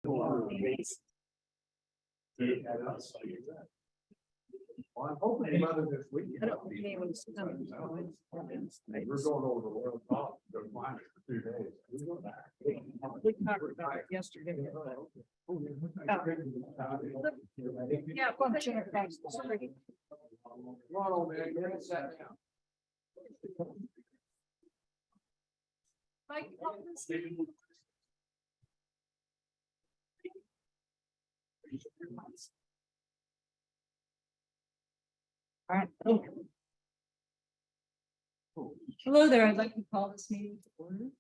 Well, I'm hoping mother this weekend. I don't think anyone's coming. We're going over the world top, go find it for 2 days. We go back. We talked about it yesterday. Yeah, well, the chair, thanks. Sorry. Come on, old man, get sat down. Mike, all right. Hello there. I'd like to call this meeting to order.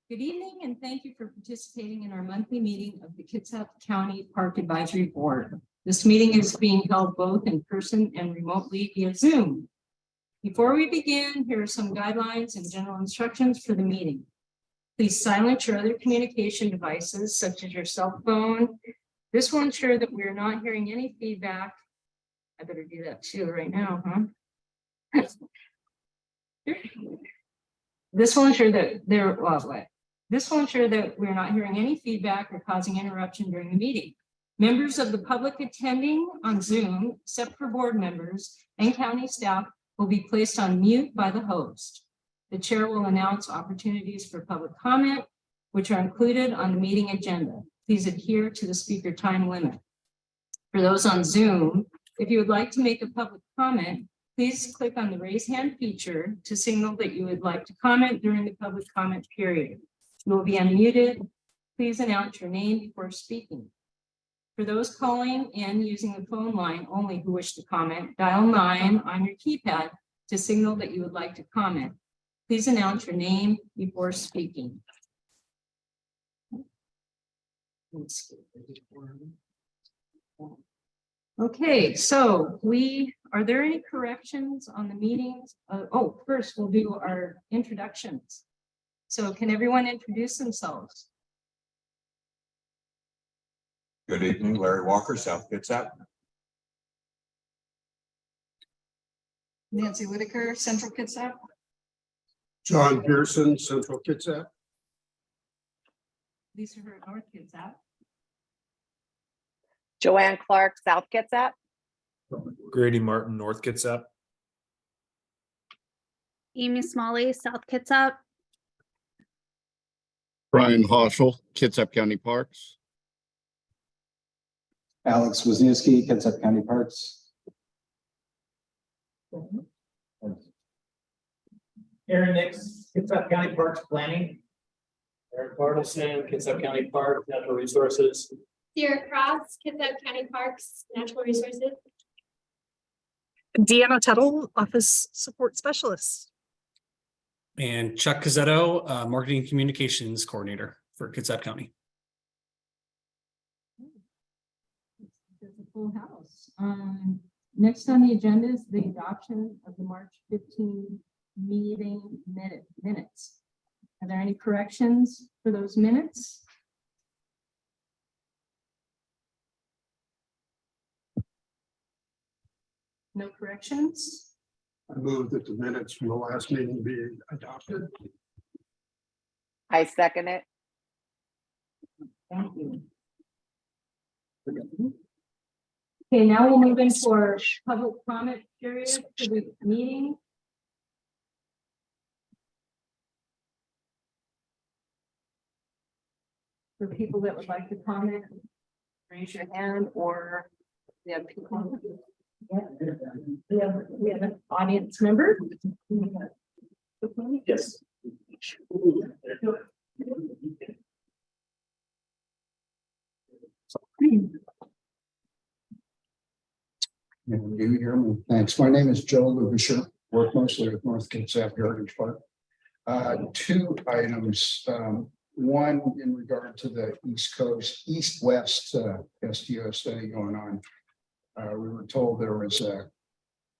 Good evening, and thank you for participating in our monthly meeting of the Kitsap County Park Advisory Board. This meeting is being held both in person and remotely via Zoom. Before we begin, here are some guidelines and general instructions for the meeting. Please silence your other communication devices, such as your cell phone. This will ensure that we're not hearing any feedback. I better do that too right now, huh? This will ensure that we're not hearing any feedback or causing interruption during the meeting. Members of the public attending on Zoom, except for board members and county staff, will be placed on mute by the host. The chair will announce opportunities for public comment, which are included on the meeting agenda. Please adhere to the speaker time limit. For those on Zoom, if you would like to make a public comment, please click on the raise hand feature to signal that you would like to comment during the public comment period. You will be unmuted. Please announce your name before speaking. For those calling in using the phone line only who wish to comment, dial 9 on your keypad to signal that you would like to comment. Please announce your name before speaking. Okay, so are there any corrections on the meetings? First we'll do our introductions. So can everyone introduce themselves? Good evening, Larry Walker, South Kitsap. Nancy Whitaker, Central Kitsap. John Pearson, Central Kitsap. Lisa Hurt, North Kitsap. Joanne Clark, South Kitsap. Grady Martin, North Kitsap. Amy Smalley, South Kitsap. Brian Hoschel, Kitsap County Parks. Alex Wisniewski, Kitsap County Parks. Aaron Nix, Kitsap County Parks Planning. Eric Bartleson, Kitsap County Park Natural Resources. Sierra Cross, Kitsap County Parks Natural Resources. Deanna Tuttle, Office Support Specialist. And Chuck Cazzetto, Marketing Communications Coordinator for Kitsap County. It's a full house. Next on the agenda is the adoption of the March 15 meeting minutes. Are there any corrections for those minutes? No corrections? I move that the minutes from the last meeting be adopted. I second it. Thank you. Okay, now we'll move into our public comment period for the meeting. For people that would like to comment, raise your hand, or we have people. Yeah. We have an audience member. Yes. Do you hear me? Thanks. My name is Joe Lubisher. Work mostly with North Kitsap Heritage Park. 2 items. One in regard to the East Coast, East-West STO study going on. We were told there was going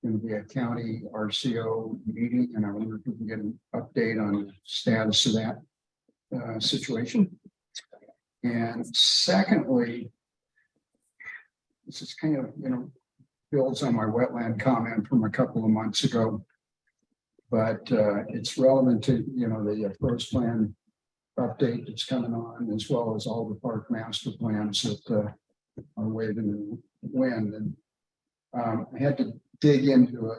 to be a county RCO meeting, and I wonder if we can get an update on the status of that situation. And secondly, this is kind of, builds on my wetland comment from a couple of months ago. but it's relevant to, the first plan update that's coming on, as well as all the park master plans that are waving in the wind. And I had to dig into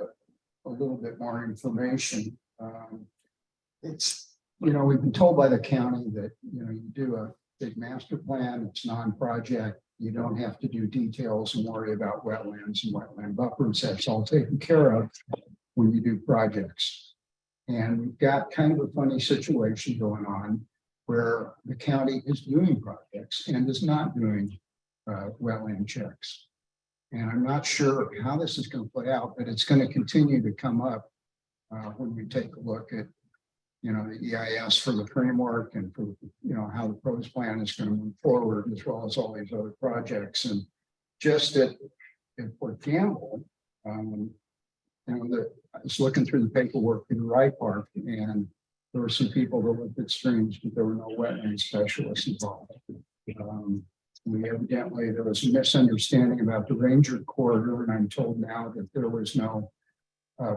a little bit more information. It's, we've been told by the county that, you do a big master plan, it's non-project. You don't have to do details and worry about wetlands and wetland buffers. That's all taken care of when you do projects. And we've got kind of a funny situation going on where the county is doing projects and is not doing wetland checks. And I'm not sure how this is going to play out, but it's going to continue to come up when we take a look at, the EIS for the framework and for, how the pros plan is going to move forward, as well as all these other projects. And just at Fort Campbell, I was looking through the paperwork in Wright Park, and there were some people that looked at streams, but there were no wetland specialists involved. There was a misunderstanding about the Ranger corridor, and I'm told now that there was no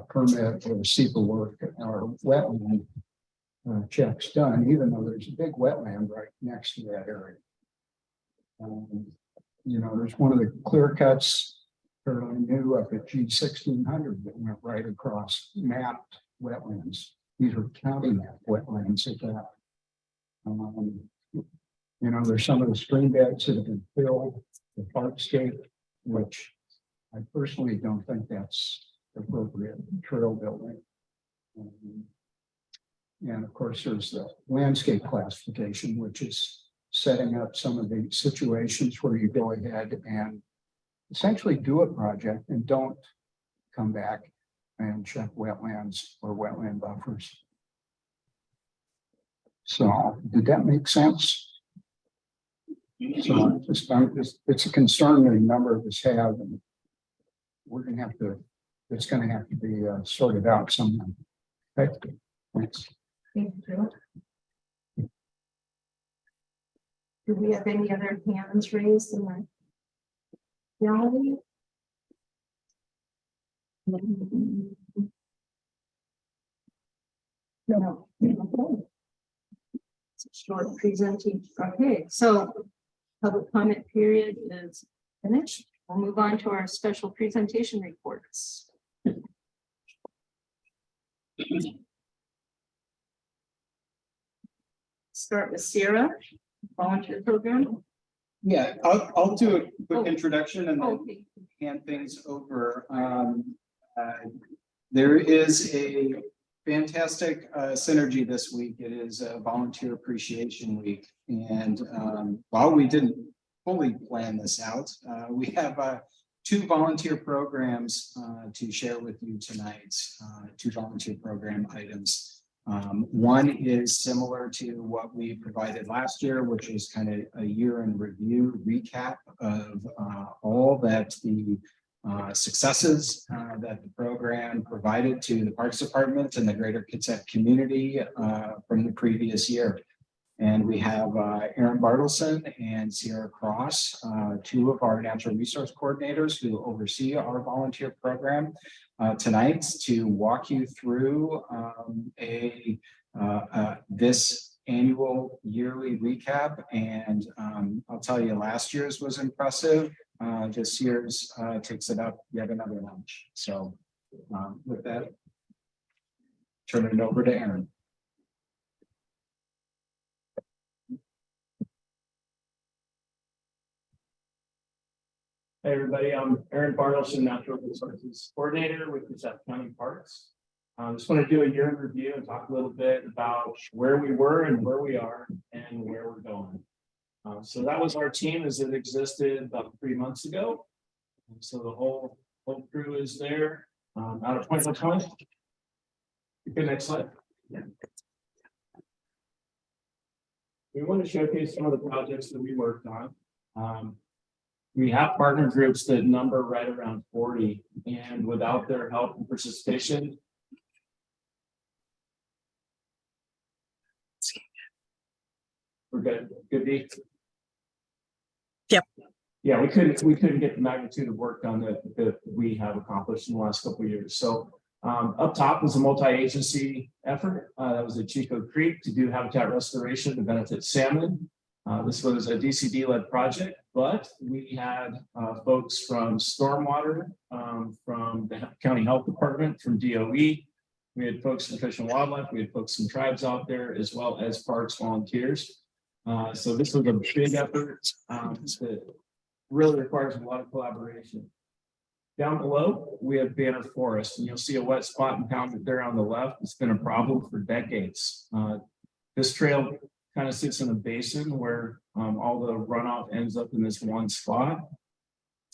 permit or SEPA work or wetland checks done, even though there's a big wetland right next to that area. There's one of the clear cuts fairly new up at G1600 that went right across mapped wetlands. These are county map wetlands at that. There's some of the stream beds that have been filled, the parkscape, which I personally don't think that's appropriate trail building. And of course, there's the landscape classification, which is setting up some of the situations where you go ahead and essentially do a project and don't come back and check wetlands or wetland buffers. So did that make sense? So it's a concern that a number of us have, and we're going to have to, it's going to have to be sorted out somehow. Okay. Thanks. Thank you. Do we have any other hands raised in the gallery? No. Okay. It's a short presentation. Okay, so public comment period is finished. We'll move on to our special presentation reports. Start with Sierra, volunteer program. Yeah, I'll do a quick Oh. introduction and then Okay. hand things over. There is a fantastic synergy this week. It is a volunteer appreciation week. And while we didn't fully plan this out, we have two volunteer programs to share with you tonight, two volunteer program items. One is similar to what we provided last year, which is kind of a year in review recap of all that the successes that the program provided to the Parks Department and the greater Kitsap community from the previous year. And we have Aaron Bartleson and Sierra Cross, two of our natural resource coordinators who oversee our volunteer program tonight to walk you through this annual yearly recap. And I'll tell you, last year's was impressive. This year's takes it up yet another notch. So with that, turn it over to Aaron. Hey, everybody, I'm Aaron Bartleson, Natural Resources Coordinator with Kitsap County Parks. I just want to do a year in review and talk a little bit about where we were and where we are and where we're going. So that was our team as it existed about 3 months ago. So the whole crew is there out of Point Lacombe. Okay, next slide. Yeah. We want to showcase some of the projects that we worked on. We have partner groups that number right around 40, and without their help and participation, we're good. Good beat. Yep. Yeah, we couldn't get the magnitude of work done that we have accomplished in the last couple of years. So Up top was a multi-agency effort. That was at Chico Creek to do habitat restoration to benefit salmon. This was a DCD-led project, but we had folks from Stormwater, from the County Health Department, from DOE. We had folks from Fish and Wildlife. We had folks from tribes out there, as well as parks volunteers. So this was a big effort that really requires a lot of collaboration. Down below, we have Banner Forest, and you'll see a wet spot impounded there on the left. It's been a problem for decades. This trail kind of sits in a basin where all the runoff ends up in this one spot.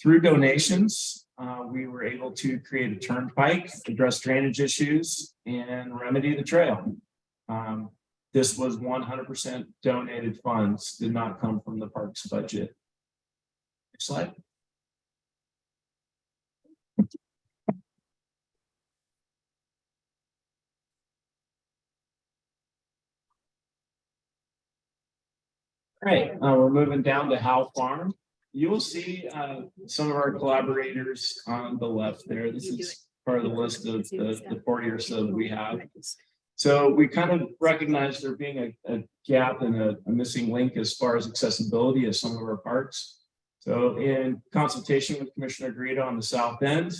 Through donations, we were able to create a turnpike, address drainage issues, and remedy the trail. This was 100% donated funds, did not come from the parks budget. Next slide. All right, we're moving down to Howe Farm. You will see some of our collaborators on the left there. This is part of the list of the 40 or so that we have. So we kind of recognize there being a gap and a missing link as far as accessibility of some of our parks. So in consultation with Commissioner Greta on the south end,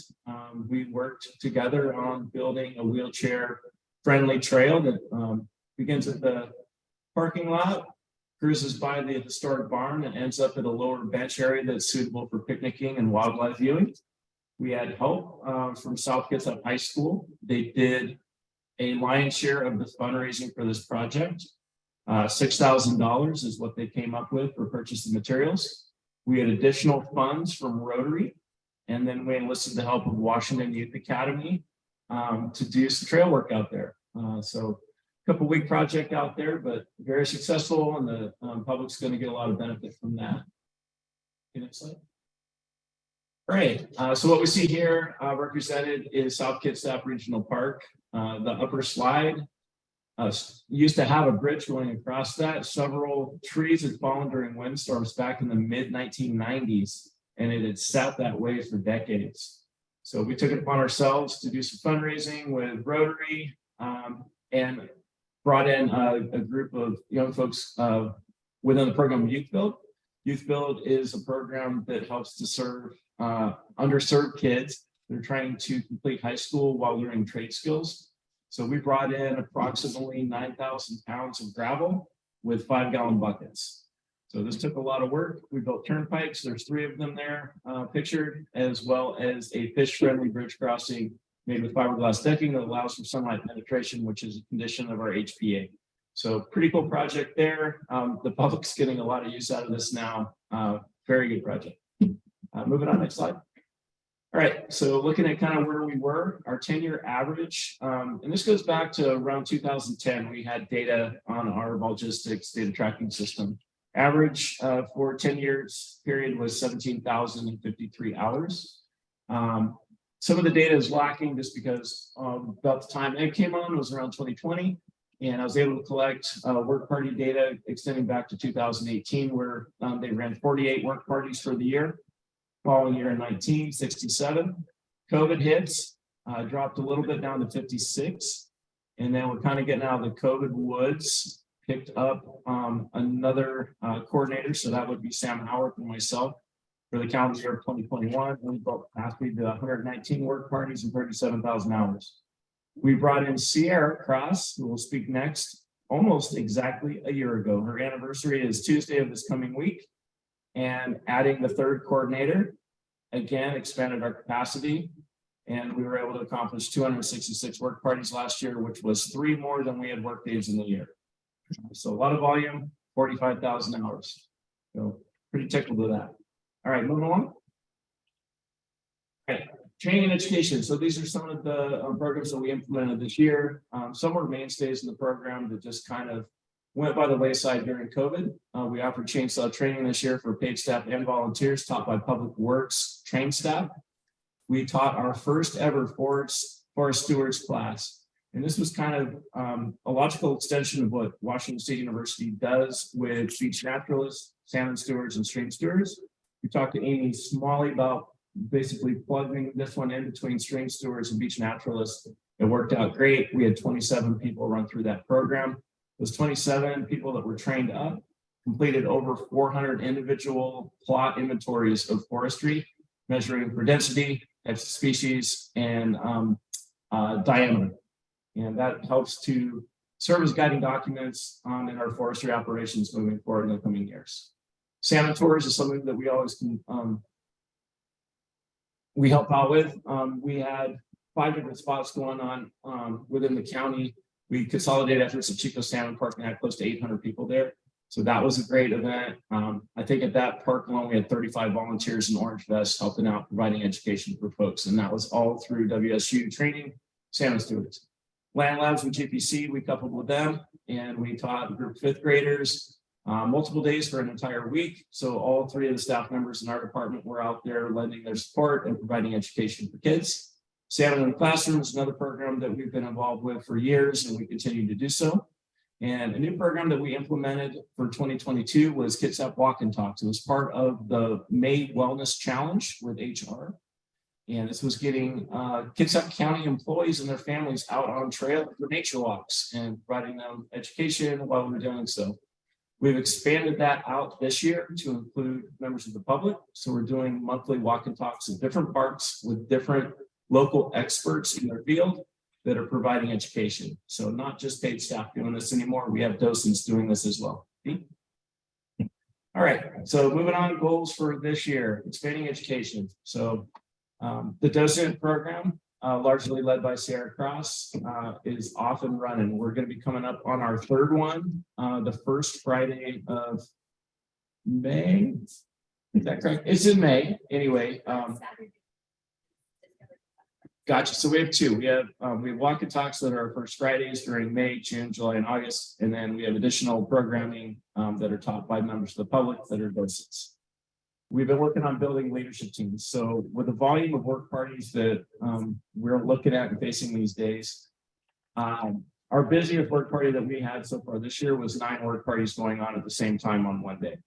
we worked together on building a wheelchair friendly trail that begins at the parking lot, cruises by the historic barn, and ends up at a lower bench area that's suitable for picnicking and wildlife viewing. We had help from South Kitsap High School. They did a lion's share of the fundraising for this project. $6,000 is what they came up with for purchasing materials. We had additional funds from Rotary, and then we enlisted the help of Washington Youth Academy to do some trail work out there. So couple week project out there, but very successful, and the public's going to get a lot of benefit from that. Next slide. All right, so what we see here represented is South Kitsap Regional Park. The upper slide used to have a bridge going across that. Several trees had fallen during windstorms back in the mid 1990s, and it had sat that way for decades. So we took it upon ourselves to do some fundraising with Rotary, and brought in a group of young folks within the program Youth Build. Youth Build is a program that helps to serve underserved kids that are trying to complete high school while learning trade skills. So we brought in approximately 9,000 pounds of gravel with 5-gallon buckets. So this took a lot of work. We built turnpikes. There's 3 of them there pictured, as well as a fish-friendly bridge crossing made with fiberglass decking that allows for sunlight penetration, which is a condition of our HPA. So pretty cool project there. The public's getting a lot of use out of this now. Very good project. Moving on, next slide. All right, so looking at kind of where we were, our 10-year average, and this goes back to around 2010, we had data on our logistics data tracking system. Average for 10 years period was 17,053 hours. Some of the data is lacking just because about the time it came on was around 2020, and I was able to collect work party data extending back to 2018, where they ran 48 work parties for the year. Following year in 19, 67. COVID hits, dropped a little bit down to 56, and then we're kind of getting out of the COVID woods. Picked up another coordinator, so that would be Sam Howard and myself. For the calendar year of 2021, we brought capacity to 119 work parties and 37,000 hours. We brought in Sierra Cross, who will speak next, almost exactly a year ago. Her anniversary is Tuesday of this coming week. And adding the 3rd coordinator, again, expanded our capacity. And we were able to accomplish 266 work parties last year, which was 3 more than we had work days in the year. So a lot of volume, 45,000 hours. So pretty tickled with that. All right, moving along. Okay, training and education. So these are some of the programs that we implemented this year. Some were mainstays in the program that just kind of went by the wayside during COVID. We offered chainsaw training this year for paid staff and volunteers taught by Public Works trained staff. We taught our first ever forest stewards class. And this was kind of a logical extension of what Washington State University does with beach naturalists, salmon stewards, and stream stewards. We talked to Amy Smalley about basically plugging this one in between stream stewards and beach naturalists. It worked out great. We had 27 people run through that program. Those 27 people that were trained up completed over 400 individual plot inventories of forestry, measuring for density, types of species, and diameter. And that helps to serve as guiding documents in our forestry operations moving forward in the coming years. Salmon tours is something that we always can we help out with. We had 5 different spots going on within the county. We consolidated efforts at Chico Salmon Park and had close to 800 people there. So that was a great event. I think at that park alone, we had 35 volunteers in orange vests helping out, providing education for folks. And that was all through WSU training salmon stewards. Land labs with GPC, we coupled with them and we taught a group of 5th graders multiple days for an entire week. So all 3 of the staff members in our department were out there lending their support and providing education for kids. Salmon in the Classroom is another program that we've been involved with for years and we continue to do so. And a new program that we implemented for 2022 was Kitsap Walk and Talks. It was part of the May Wellness Challenge with HR. And this was getting Kitsap County employees and their families out on trail for nature walks and providing them education while we're doing so. We've expanded that out this year to include members of the public. So we're doing monthly walk and talks at different parks with different local experts in their field that are providing education. So not just paid staff doing this anymore. We have docents doing this as well. All right, so moving on, goals for this year, expanding education. So the docent program, largely led by Sarah Cross, is off and running. We're going to be coming up on our 3rd one, the first Friday of May. Is that correct? It's in May. Anyway, gotcha. So we have 2. We have walk and talks that are our first Fridays during May, June, July, and August. And then we have additional programming that are taught by members of the public that are docents. We've been working on building leadership teams. So with the volume of work parties that we're looking at and facing these days, our busiest work party that we had so far this year was 9 work parties going on at the same time on one day.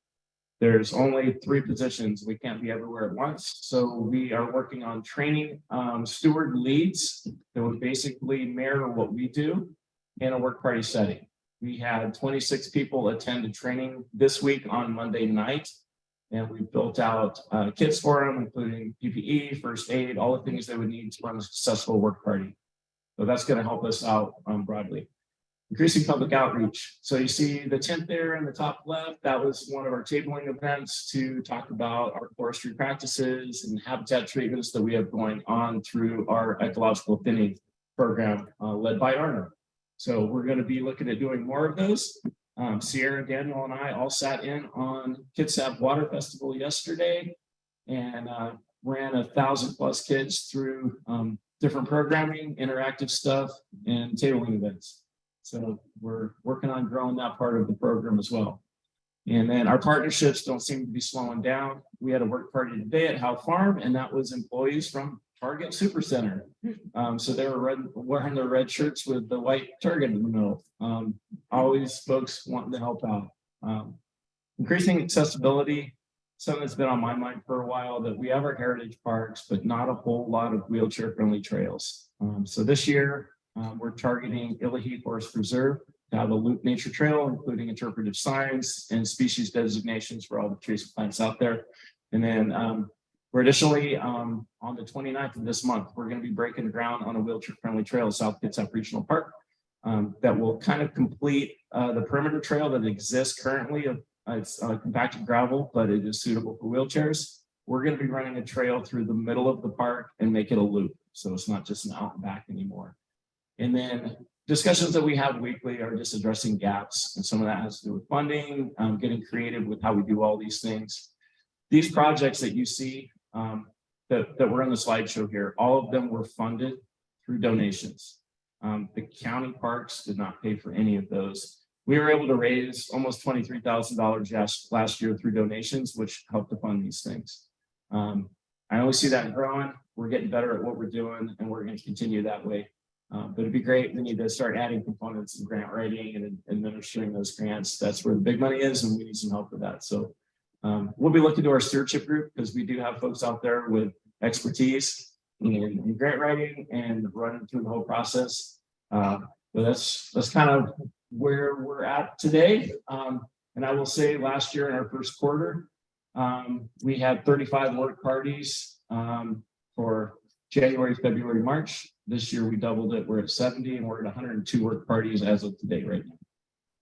There's only 3 positions. We can't be everywhere at once. So we are working on training steward leads that would basically mirror what we do in a work party setting. We had 26 people attend a training this week on Monday night. And we built out kits for them, including PPE, first aid, all the things they would need to run a successful work party. So that's going to help us out broadly. Increasing public outreach. So you see the tent there in the top left, that was one of our tabling events to talk about our forestry practices and habitat treatments that we have going on through our ecological affinity program led by Arno. So we're going to be looking at doing more of those. Sierra, Daniel, and I all sat in on Kitsap Water Festival yesterday and ran 1,000+ kids through different programming, interactive stuff, and tabling events. So we're working on growing that part of the program as well. And then our partnerships don't seem to be slowing down. We had a work party today at Howe Farm, and that was employees from Target Supercenter. So they were wearing their red shirts with the white Target in the middle. Always folks wanting to help out. Increasing accessibility, something that's been on my mind for a while, that we have our heritage parks, but not a whole lot of wheelchair-friendly trails. So this year, we're targeting Illahee Forest Preserve to have a loop nature trail, including interpretive signs and species designations for all the trees and plants out there. And then we're additionally, on the 29th of this month, we're going to be breaking ground on a wheelchair-friendly trail at South Kitsap Regional Park that will kind of complete the perimeter trail that exists currently. It's compacted gravel, but it is suitable for wheelchairs. We're going to be running a trail through the middle of the park and make it a loop. So it's not just an out and back anymore. And then discussions that we have weekly are just addressing gaps. And some of that has to do with funding, getting creative with how we do all these things. These projects that you see that were in the slideshow here, all of them were funded through donations. The county parks did not pay for any of those. We were able to raise almost $23,000 last year through donations, which helped to fund these things. I only see that growing. We're getting better at what we're doing, and we're going to continue that way. But it'd be great. We need to start adding components in grant writing and administering those grants. That's where the big money is, and we need some help with that. So we'll be looking to our stewardship group, because we do have folks out there with expertise in grant writing and running through the whole process. But that's kind of where we're at today. And I will say last year in our first quarter, we had 35 work parties for January, February, March. This year we doubled it. We're at 70 and we're at 102 work parties as of today right now.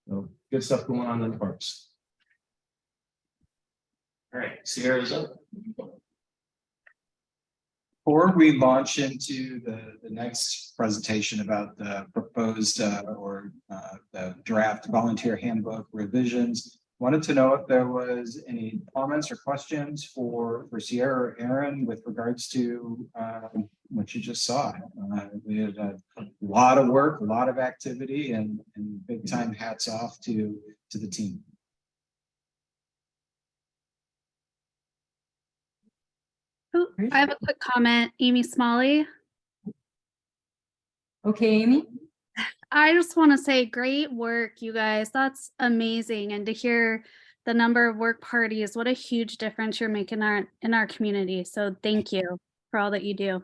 So good stuff going on in the parks. All right, Sierra's up. Before we launch into the next presentation about the proposed the draft volunteer handbook revisions, wanted to know if there was any comments or questions for Sierra or Aaron with regards to what you just saw. We had a lot of work, a lot of activity, and big time hats off to the team. Oh, I have a quick comment, Amy Smalley. Okay, Amy? I just want to say great work, you guys. That's amazing. And to hear the number of work parties, what a huge difference you're making in our community. So thank you for all that you do.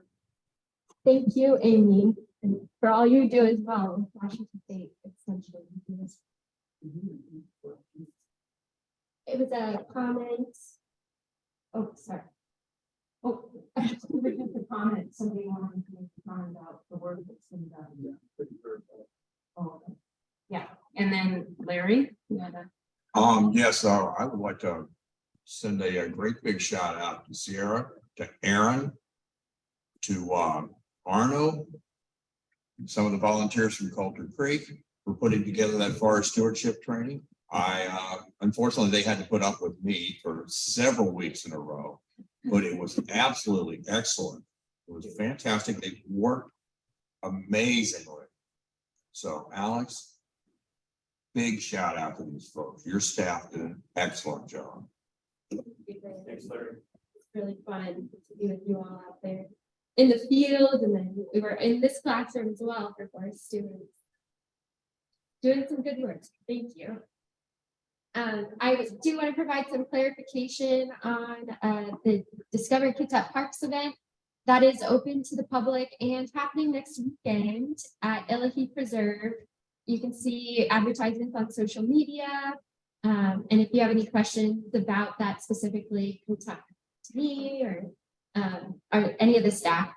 Thank you, Amy, and for all you do as well, Washington State Extension. It was a comment. Oh, sorry. Oh, just a comment. Somebody wanted to make a comment about the work that's been done. Oh, Yeah, and then Larry? Yes, I would like to send a great big shout out to Sierra, to Aaron, to Arno, some of the volunteers from Coulter Creek for putting together that forest stewardship training. Unfortunately, they had to put up with me for several weeks in a row, but it was absolutely excellent. It was fantastic. They worked amazingly. So Alex, big shout out to these folks. Your staff did an excellent job. Thanks, Larry. It's really fun to be with you all out there in the field, and then we were in this classroom as well for forest students. Doing some good work. Thank you. I do want to provide some clarification on the Discover Kitsap Parks event that is open to the public and happening next weekend at Illahee Preserve. You can see advertisements on social media. And if you have any questions about that specifically, you can talk to me or any of the staff.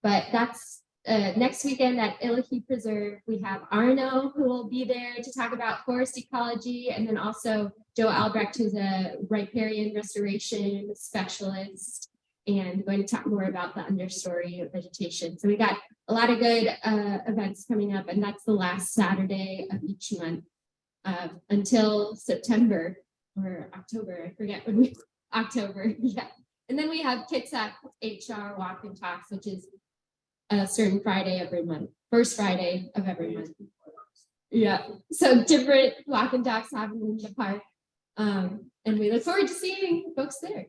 But that's next weekend at Illahee Preserve. We have Arno, who will be there to talk about forest ecology, and then also Joe Albrecht, who's a riparian restoration specialist, and going to talk more about the understory of vegetation. So we got a lot of good events coming up, and that's the last Saturday of each month until September or October. I forget when we October. Yeah. And then we have Kitsap HR Walk and Talks, which is a certain Friday every month, first Friday of every month. Yeah, so different walk and talks happening in the park. And we look forward to seeing folks there.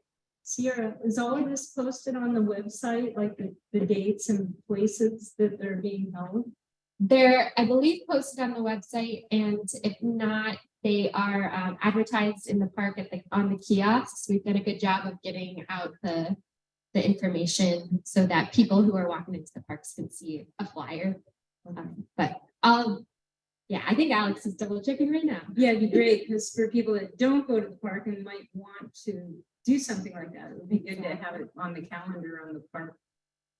Sierra, is all of this posted on the website, like the dates and places that they're being held? They're, I believe, posted on the website, and if not, they are advertised in the park at on the kiosks. We've done a good job of getting out the information so that people who are walking into the parks can see a flyer. But I think Alex is double checking right now. Yeah, it'd be great, because for people that don't go to the park and might want to do something like that, it would be good to have it on the calendar on the park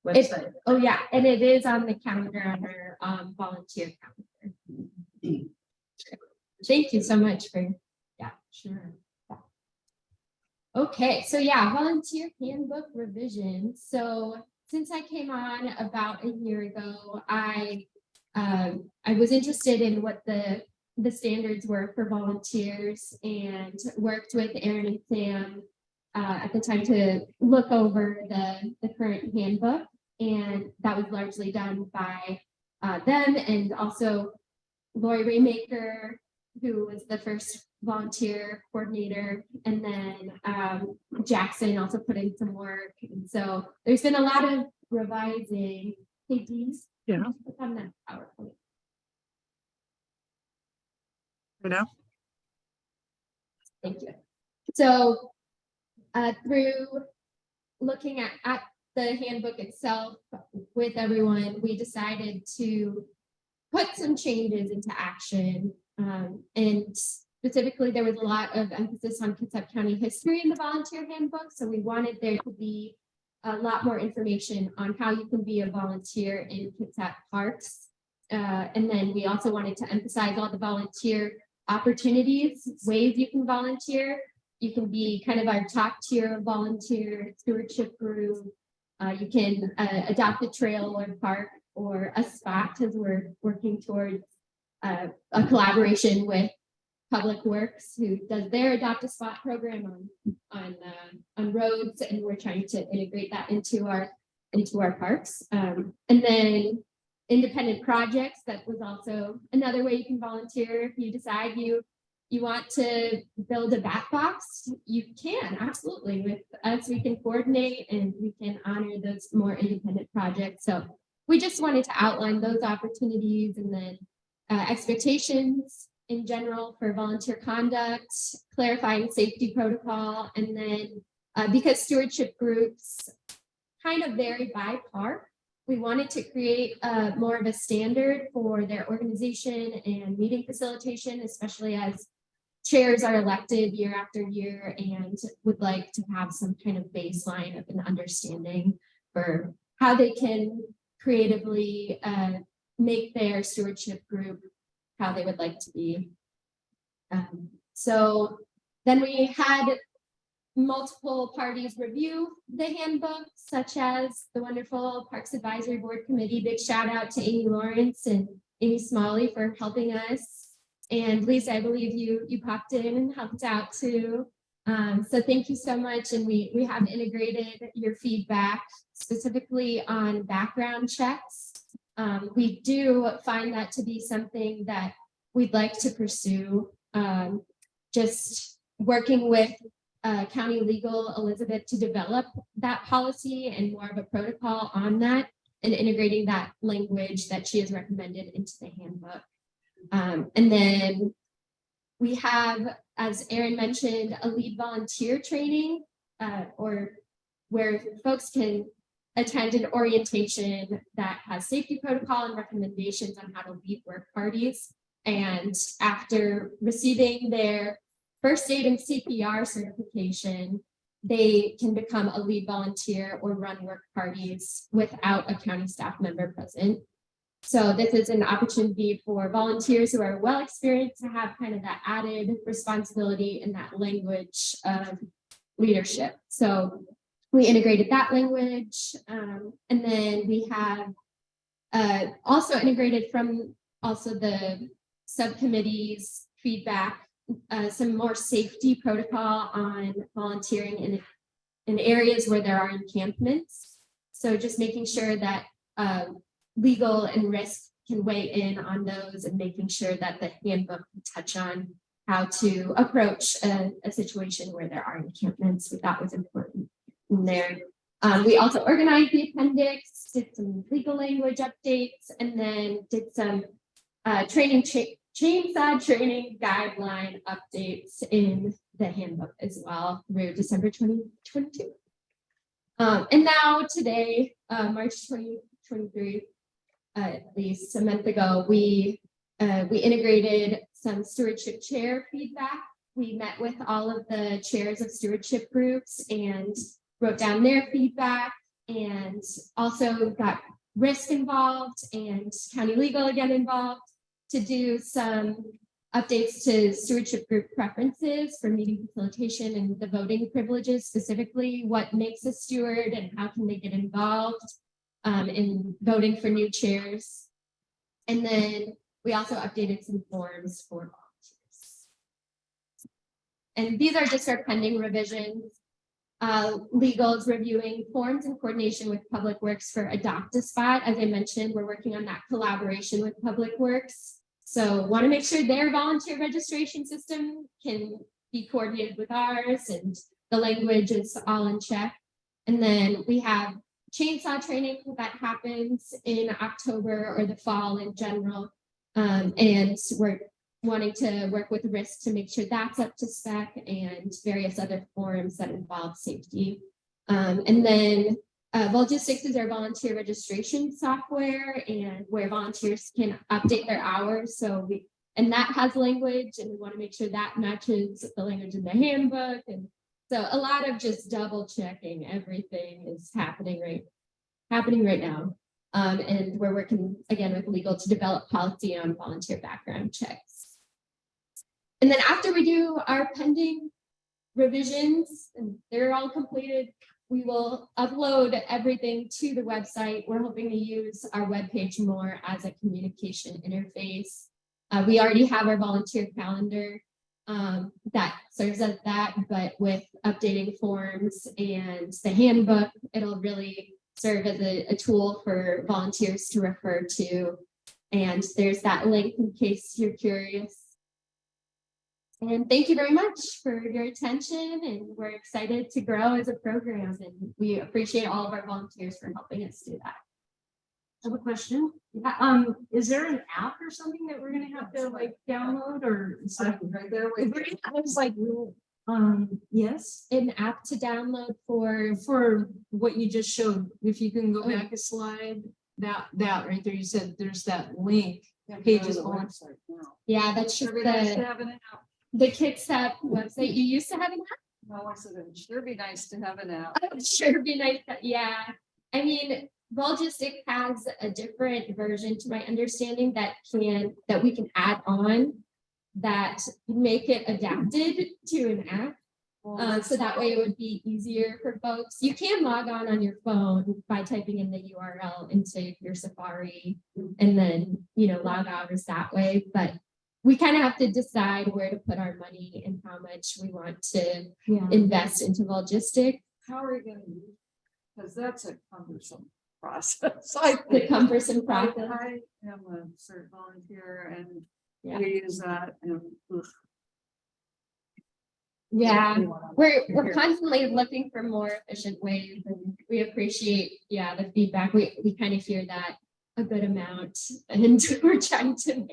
website. Oh yeah, and it is on the calendar under volunteer calendar. Thank you so much for, yeah, sure. Yeah. Okay, so yeah, volunteer handbook revision. So since I came on about a year ago, I was interested in what the standards were for volunteers, and worked with Aaron and Sam at the time to look over the current handbook, and that was largely done by them, and also Lori Raymaker, who was the first volunteer coordinator, and then Jackson also put in some work, and so there's been a lot of revising. Hey, Dees, Yeah. click on that PowerPoint. You know, Thank you. So through looking at the handbook itself with everyone, we decided to put some changes into action. And specifically, there was a lot of emphasis on Kitsap County history in the volunteer handbook. So we wanted there to be a lot more information on how you can be a volunteer in Kitsap Parks. And then we also wanted to emphasize all the volunteer opportunities, ways you can volunteer. You can be kind of our top tier volunteer stewardship group. You can adopt a trail or park or a spot, as we're working towards a collaboration with Public Works, who does their Adopt a Spot program on roads, and we're trying to integrate that into our parks. And then independent projects, that was also another way you can volunteer. If you decide you want to build a bat box, you can, absolutely. With us, we can coordinate and we can honor those more independent projects. So we just wanted to outline those opportunities, and then expectations in general for volunteer conduct, clarifying safety protocol, and then because stewardship groups kind of vary by park, we wanted to create more of a standard for their organization and meeting facilitation, especially as chairs are elected year after year, and would like to have some kind of baseline of an understanding for how they can creatively make their stewardship group how they would like to be. So then we had multiple parties review the handbook, such as the wonderful Parks Advisory Board Committee. Big shout out to Amy Lawrence and Amy Smalley for helping us. And Lisa, I believe you popped in and helped out too. So thank you so much. And we have integrated your feedback specifically on background checks. We do find that to be something that we'd like to pursue. Just working with County Legal Elizabeth to develop that policy and more of a protocol on that, and integrating that language that she has recommended into the handbook. And then we have, as Erin mentioned, a lead volunteer training, or where folks can attend an orientation that has safety protocol and recommendations on how to lead work parties. And after receiving their first aid and CPR certification, they can become a lead volunteer or run work parties without a county staff member present. So this is an opportunity for volunteers who are well experienced to have kind of that added responsibility and that language of leadership. So we integrated that language. And then we have also integrated from also the subcommittee's feedback, some more safety protocol on volunteering in areas where there are encampments. So just making sure that legal and risk can weigh in on those, and making sure that the handbook can touch on how to approach a situation where there are encampments. We thought was important in there. We also organized the appendix, did some legal language updates, and then did some chainsaw training guideline updates in the handbook as well through December 2022. And now today, March 2023, at least a month ago, we integrated some stewardship chair feedback. We met with all of the chairs of stewardship groups and wrote down their feedback, and also got risk involved and county legal again involved to do some updates to stewardship group preferences for meeting facilitation and the voting privileges, specifically what makes a steward and how can they get involved in voting for new chairs. And then we also updated some forms for volunteers. And these are just our pending revisions. Legal is reviewing forms in coordination with Public Works for Adopt a Spot. As I mentioned, we're working on that collaboration with Public Works. So want to make sure their volunteer registration system can be coordinated with ours, and the language is all in check. And then we have chainsaw training that happens in October or the fall in general. And we're wanting to work with risk to make sure that's up to spec, and various other forums that involve safety. And then Volgistics is our volunteer registration software and where volunteers can update their hours. So and that has language, and we want to make sure that matches the language in the handbook. And so a lot of just double checking everything is happening right now. And we're working again with legal to develop policy on volunteer background checks. And then after we do our pending revisions and they're all completed, we will upload everything to the website. We're hoping to use our webpage more as a communication interface. We already have our volunteer calendar that serves as that, but with updating forms and the handbook, it'll really serve as a tool for volunteers to refer to. And there's that link in case you're curious. And thank you very much for your attention, and we're excited to grow as a program, and we appreciate all of our volunteers for helping us do that. I have a question. Is there an app or something that we're gonna have to like download, or is that right there? I was like, yes, An app to download for what you just showed. If you can go back a slide, that right there, you said there's that link. Pages on. Yeah, that's just the KitsUp website. You used to have an app? No, I said it'd sure be nice to have an app. It would sure be nice. Yeah. I mean, Volgistic has a different version, to my understanding, that we can add on that make it adapted to an app. So that way it would be easier for folks. You can log on your phone by typing in the URL into your Safari and then, log hours that way. But we kind of have to decide where to put our money and how much we want to invest into Volgistic. How are we gonna use? Because that's a cumbersome process. The cumbersome process. I am a cert volunteer and we use that and yeah, we're constantly looking for more efficient ways, and we appreciate the feedback. We kind of hear that a good amount, and we're trying to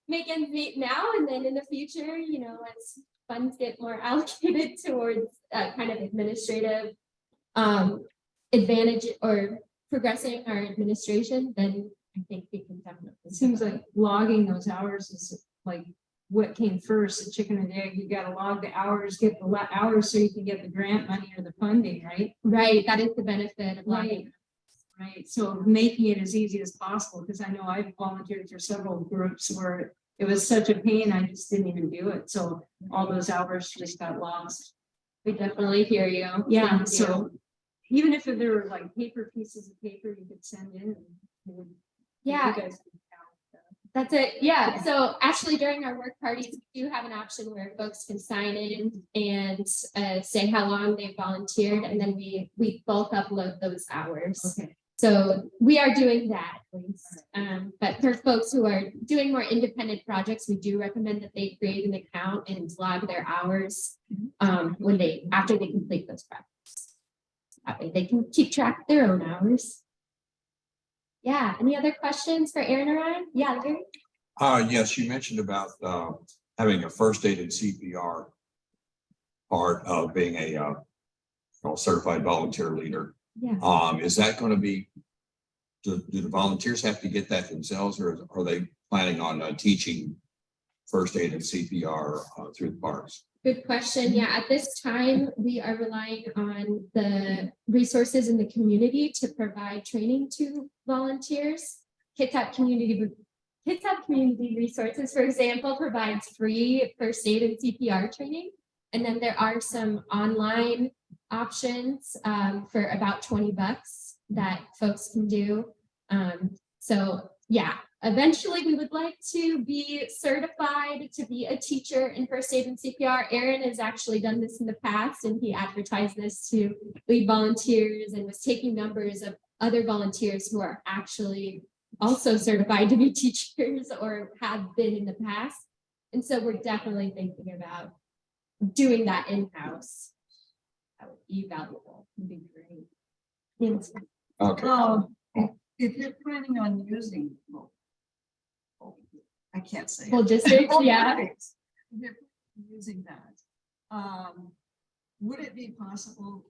make ends meet now, and then in the future, as funds get more allocated towards kind of administrative advantage or progressing our administration, then I think we can definitely. it seems like logging those hours is like what came first, the chicken and egg. You got to log the hours, get the hours so you can get the grant money or the funding, right? Right, that is the benefit of logging. Right, so making it as easy as possible, because I know I've volunteered for several groups where it was such a pain, I just didn't even do it. So all those hours just got lost. We definitely hear you. Yeah, Thank you. so even if there were like pieces of paper you could send in. Yeah. You guys could That's it. Yeah. So actually during our work parties, we do have an option where folks can sign in and say how long they volunteered, and then we both upload those hours. Okay. So we are doing that at least. But for folks who are doing more independent projects, we do recommend that they create an account and log their hours after they complete those projects. That way they can keep track of their own hours. Yeah, any other questions for Aaron or I? Yeah, Gary? Yes, you mentioned about having a first aid and CPR part of being a certified volunteer leader. Yeah. Is that going to be, do the volunteers have to get that themselves, or are they planning on teaching first aid and CPR through the parks? Good question. Yeah, at this time, we are relying on the resources in the community to provide training to volunteers. KitsUp Community Resources, for example, provides free first aid and CPR training. And then there are some online options for about $20 that folks can do. So yeah, eventually we would like to be certified to be a teacher in first aid and CPR. Aaron has actually done this in the past, and he advertised this to lead volunteers and was taking numbers of other volunteers who are actually also certified to be teachers or have been in the past. And so we're definitely thinking about doing that in-house. That would be valuable. Would be great. Thanks. Okay. If you're planning on using, I can't say. Logistics, yeah. If you're using that, would it be possible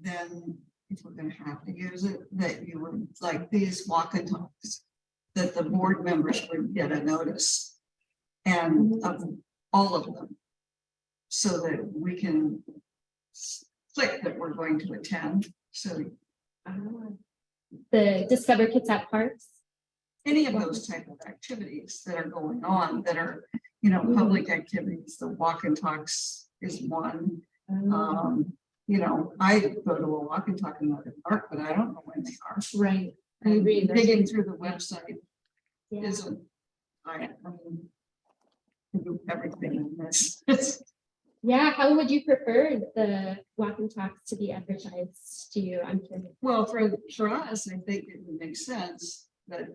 then if we're gonna have to use it, that you would, like these walk and talks, that the board members would get a notice and of all of them. So that we can click that we're going to attend. So The Discover Kitsap Parks. any of those type of activities that are going on that are, you know, public activities, the walk and talks is one. You know, I go to a walk and talk in the park, but I don't know when they are. Right. I And agree. digging through the website Yeah. isn't, I mean, I do everything in this. Yeah, how would you prefer the walk and talks to be advertised to you? I'm curious. Well, for us, I think it would make sense that,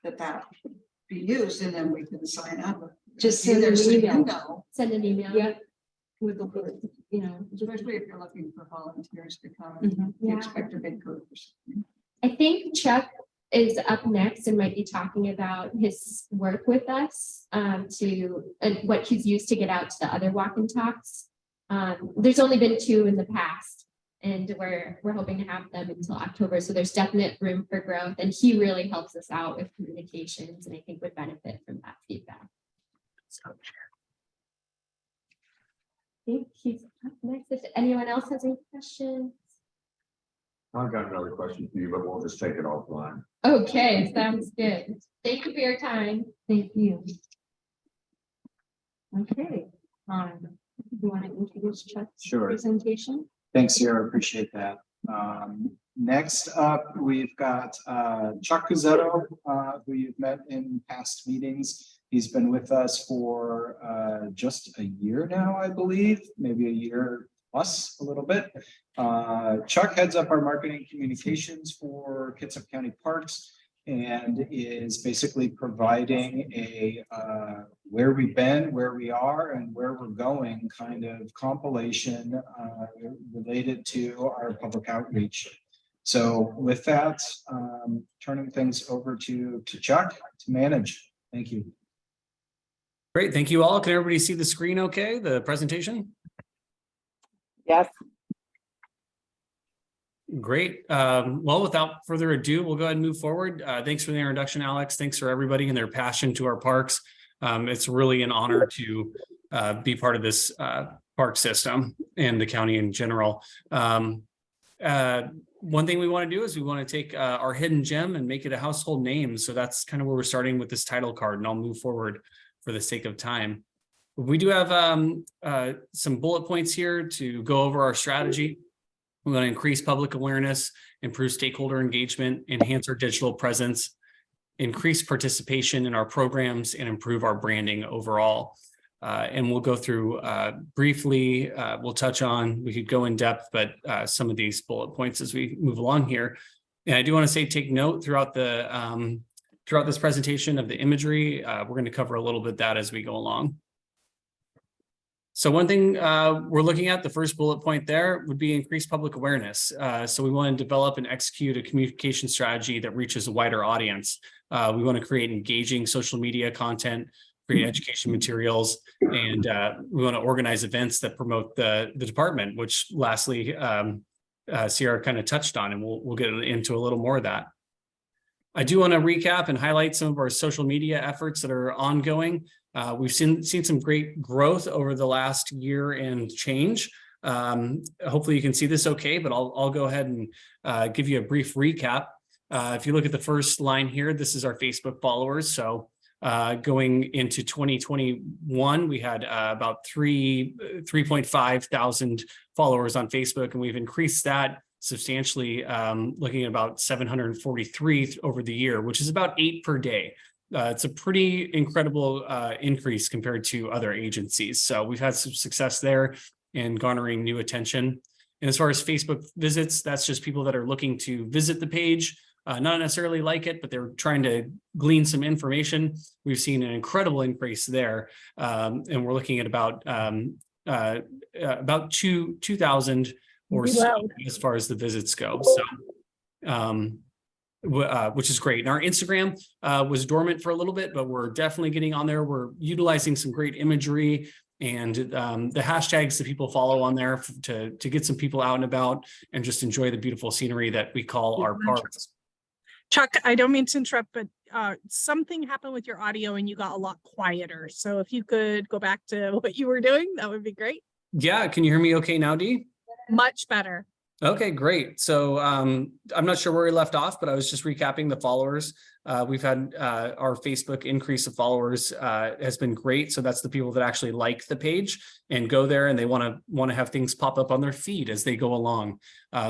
that be used and then we can sign up. Just send Either an so you email. know, Send an email. Yeah. with the, you know, especially if you're looking for volunteers to come, Mhm. you Yeah. expect a big group or something. I think Chuck is up next and might be talking about his work with us and what he's used to get out to the other walk and talks. There's only been 2 in the past, and we're hoping to have them until October. So there's definite room for growth, and he really helps us out with communications, and I think would benefit from that feedback. So I think he's up next. If anyone else has any questions. I've got another question for you, but we'll just take it offline. Okay, sounds good. Thank you for your time. Thank you. Okay, you want to introduce Chuck's Sure. presentation? Thanks, Sierra. Appreciate that. Next up, we've got Chuck Cuzzetto, who you've met in past meetings. He's been with us for just a year now, I believe, maybe a year plus a little bit. Chuck heads up our marketing communications for Kitsap County Parks and is basically providing a where we've been, where we are, and where we're going kind of compilation related to our public outreach. So with that, turning things over to Chuck to manage. Thank you. Great, thank you all. Can everybody see the screen okay, the presentation? Yes. Great. Well, without further ado, we'll go ahead and move forward. Thanks for the introduction, Alex. Thanks for everybody and their passion to our parks. It's really an honor to be part of this park system and the county in general. One thing we want to do is we want to take our hidden gem and make it a household name. So that's kind of where we're starting with this title card, and I'll move forward for the sake of time. We do have some bullet points here to go over our strategy. We want to increase public awareness, improve stakeholder engagement, enhance our digital presence, increase participation in our programs, and improve our branding overall. And we'll go through briefly, we'll touch on, we could go in depth, but some of these bullet points as we move along here. And I do want to say, take note throughout this presentation of the imagery. We're going to cover a little bit that as we go along. So one thing we're looking at, the first bullet point there would be increased public awareness. So we want to develop and execute a communication strategy that reaches a wider audience. We want to create engaging social media content, create education materials, and we want to organize events that promote the department, which lastly, Sierra kind of touched on, and we'll get into a little more of that. I do want to recap and highlight some of our social media efforts that are ongoing. We've seen some great growth over the last year and change. Hopefully you can see this okay, but I'll go ahead and give you a brief recap. If you look at the first line here, this is our Facebook followers. So going into 2021, we had about 3.5 thousand followers on Facebook, and we've increased that substantially, looking at about 743 over the year, which is about 8 per day. It's a pretty incredible increase compared to other agencies. So we've had some success there in garnering new attention. And as far as Facebook visits, that's just people that are looking to visit the page, not necessarily like it, but they're trying to glean some information. We've seen an incredible increase there. And we're looking at about 2,000 or so as far as the visits go. So, which is great. And our Instagram was dormant for a little bit, but we're definitely getting on there. We're utilizing some great imagery and the hashtags that people follow on there to get some people out and about and just enjoy the beautiful scenery that we call our parks. Chuck, I don't mean to interrupt, but something happened with your audio and you got a lot quieter. So if you could go back to what you were doing, that would be great. Yeah, can you hear me okay now, Dee? Much better. Okay, great. So I'm not sure where we left off, but I was just recapping the followers. We've had our Facebook increase of followers has been great. So that's the people that actually like the page and go there and they want to have things pop up on their feed as they go along.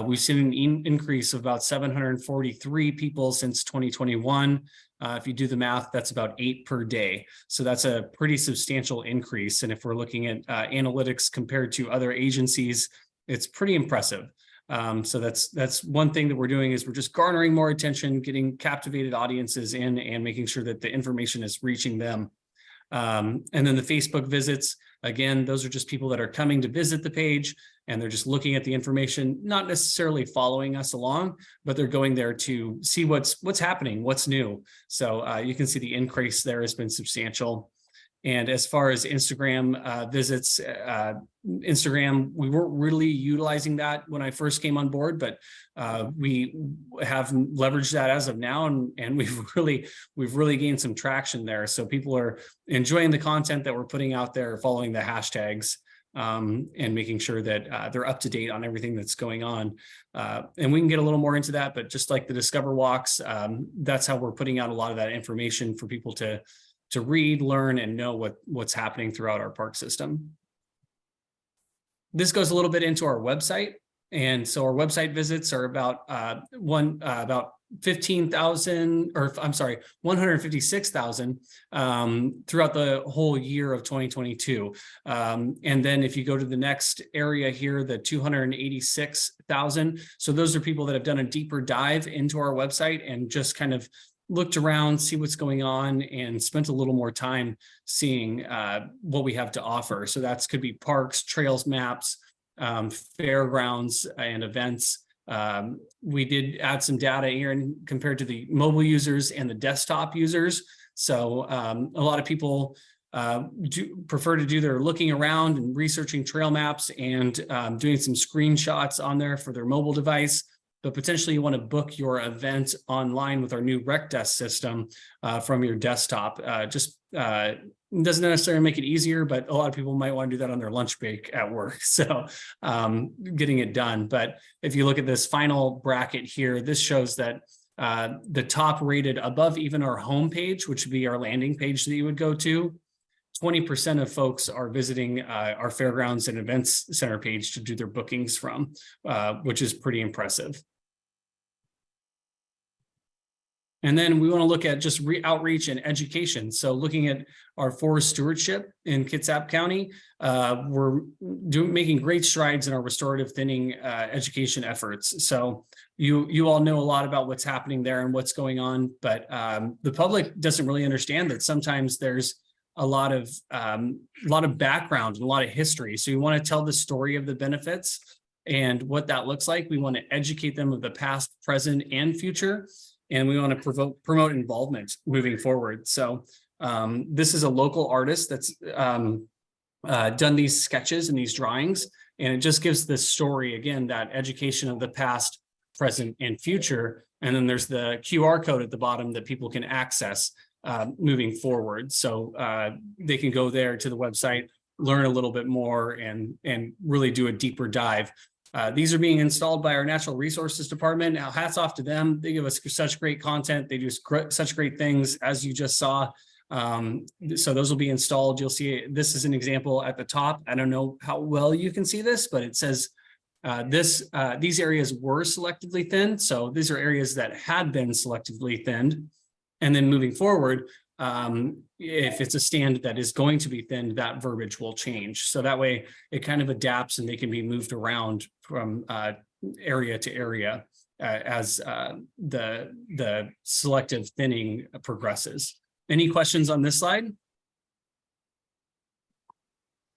We've seen an increase of about 743 people since 2021. If you do the math, that's about 8 per day. So that's a pretty substantial increase. And if we're looking at analytics compared to other agencies, it's pretty impressive. So that's one thing that we're doing is we're just garnering more attention, getting captivated audiences in and making sure that the information is reaching them. And then the Facebook visits, again, those are just people that are coming to visit the page and they're just looking at the information, not necessarily following us along, but they're going there to see what's happening, what's new. So you can see the increase there has been substantial. And as far as Instagram visits, Instagram, we weren't really utilizing that when I first came on board, but we have leveraged that as of now, and we've really gained some traction there. So people are enjoying the content that we're putting out there, following the hashtags, and making sure that they're up to date on everything that's going on. And we can get a little more into that, but just like the Discover Walks, that's how we're putting out a lot of that information for people to read, learn, and know what's happening throughout our park system. This goes a little bit into our website. And so our website visits are about 15,000, or I'm sorry, 156,000 throughout the whole year of 2022. And then if you go to the next area here, the 286,000. So those are people that have done a deeper dive into our website and just kind of looked around, see what's going on, and spent a little more time seeing what we have to offer. So that could be parks, trails, maps, fairgrounds, and events. We did add some data here compared to the mobile users and the desktop users. So a lot of people do prefer to do their looking around and researching trail maps and doing some screenshots on there for their mobile device. But potentially you want to book your event online with our new rec desk system from your desktop. Doesn't necessarily make it easier, but a lot of people might want to do that on their lunch break at work. So getting it done. But if you look at this final bracket here, this shows that the top rated above even our homepage, which would be our landing page that you would go to, 20% of folks are visiting our fairgrounds and events center page to do their bookings from, which is pretty impressive. And then we want to look at just outreach and education. So looking at our forest stewardship in Kitsap County, we're making great strides in our restorative thinning education efforts. So you all know a lot about what's happening there and what's going on, but the public doesn't really understand that sometimes there's a lot of background and a lot of history. So you want to tell the story of the benefits and what that looks like. We want to educate them of the past, present, and future. And we want to promote involvement moving forward. So this is a local artist that's done these sketches and these drawings, and it just gives the story, again, that education of the past, present, and future. And then there's the QR code at the bottom that people can access moving forward. So they can go there to the website, learn a little bit more, and really do a deeper dive. These are being installed by our Natural Resources Department. Now, hats off to them. They give us such great content. They do such great things, as you just saw. So those will be installed. You'll see this is an example at the top. I don't know how well you can see this, but it says these areas were selectively thinned. So these are areas that had been selectively thinned. And then moving forward, if it's a stand that is going to be thinned, that verbiage will change. So that way it kind of adapts and they can be moved around from area to area as the selective thinning progresses. Any questions on this slide?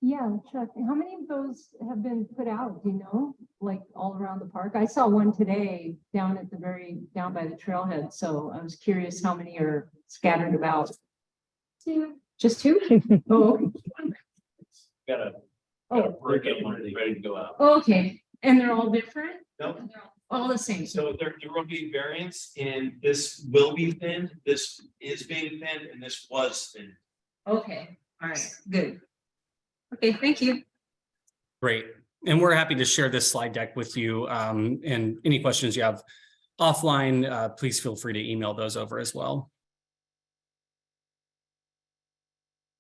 Yeah, Chuck, how many of those have been put out, do you know, like all around the park? I saw one today down by the trailhead, so I was curious how many are scattered about. 2. Just 2? Oh, okay. Got Oh, a hurricane ready to go out. okay, and they're all different? Nope. All the same. So there will be variants, and this will be thinned, this is being thinned, and this was thinned. Okay, all right, good. Okay, thank you. Great. And we're happy to share this slide deck with you. And any questions you have offline, please feel free to email those over as well.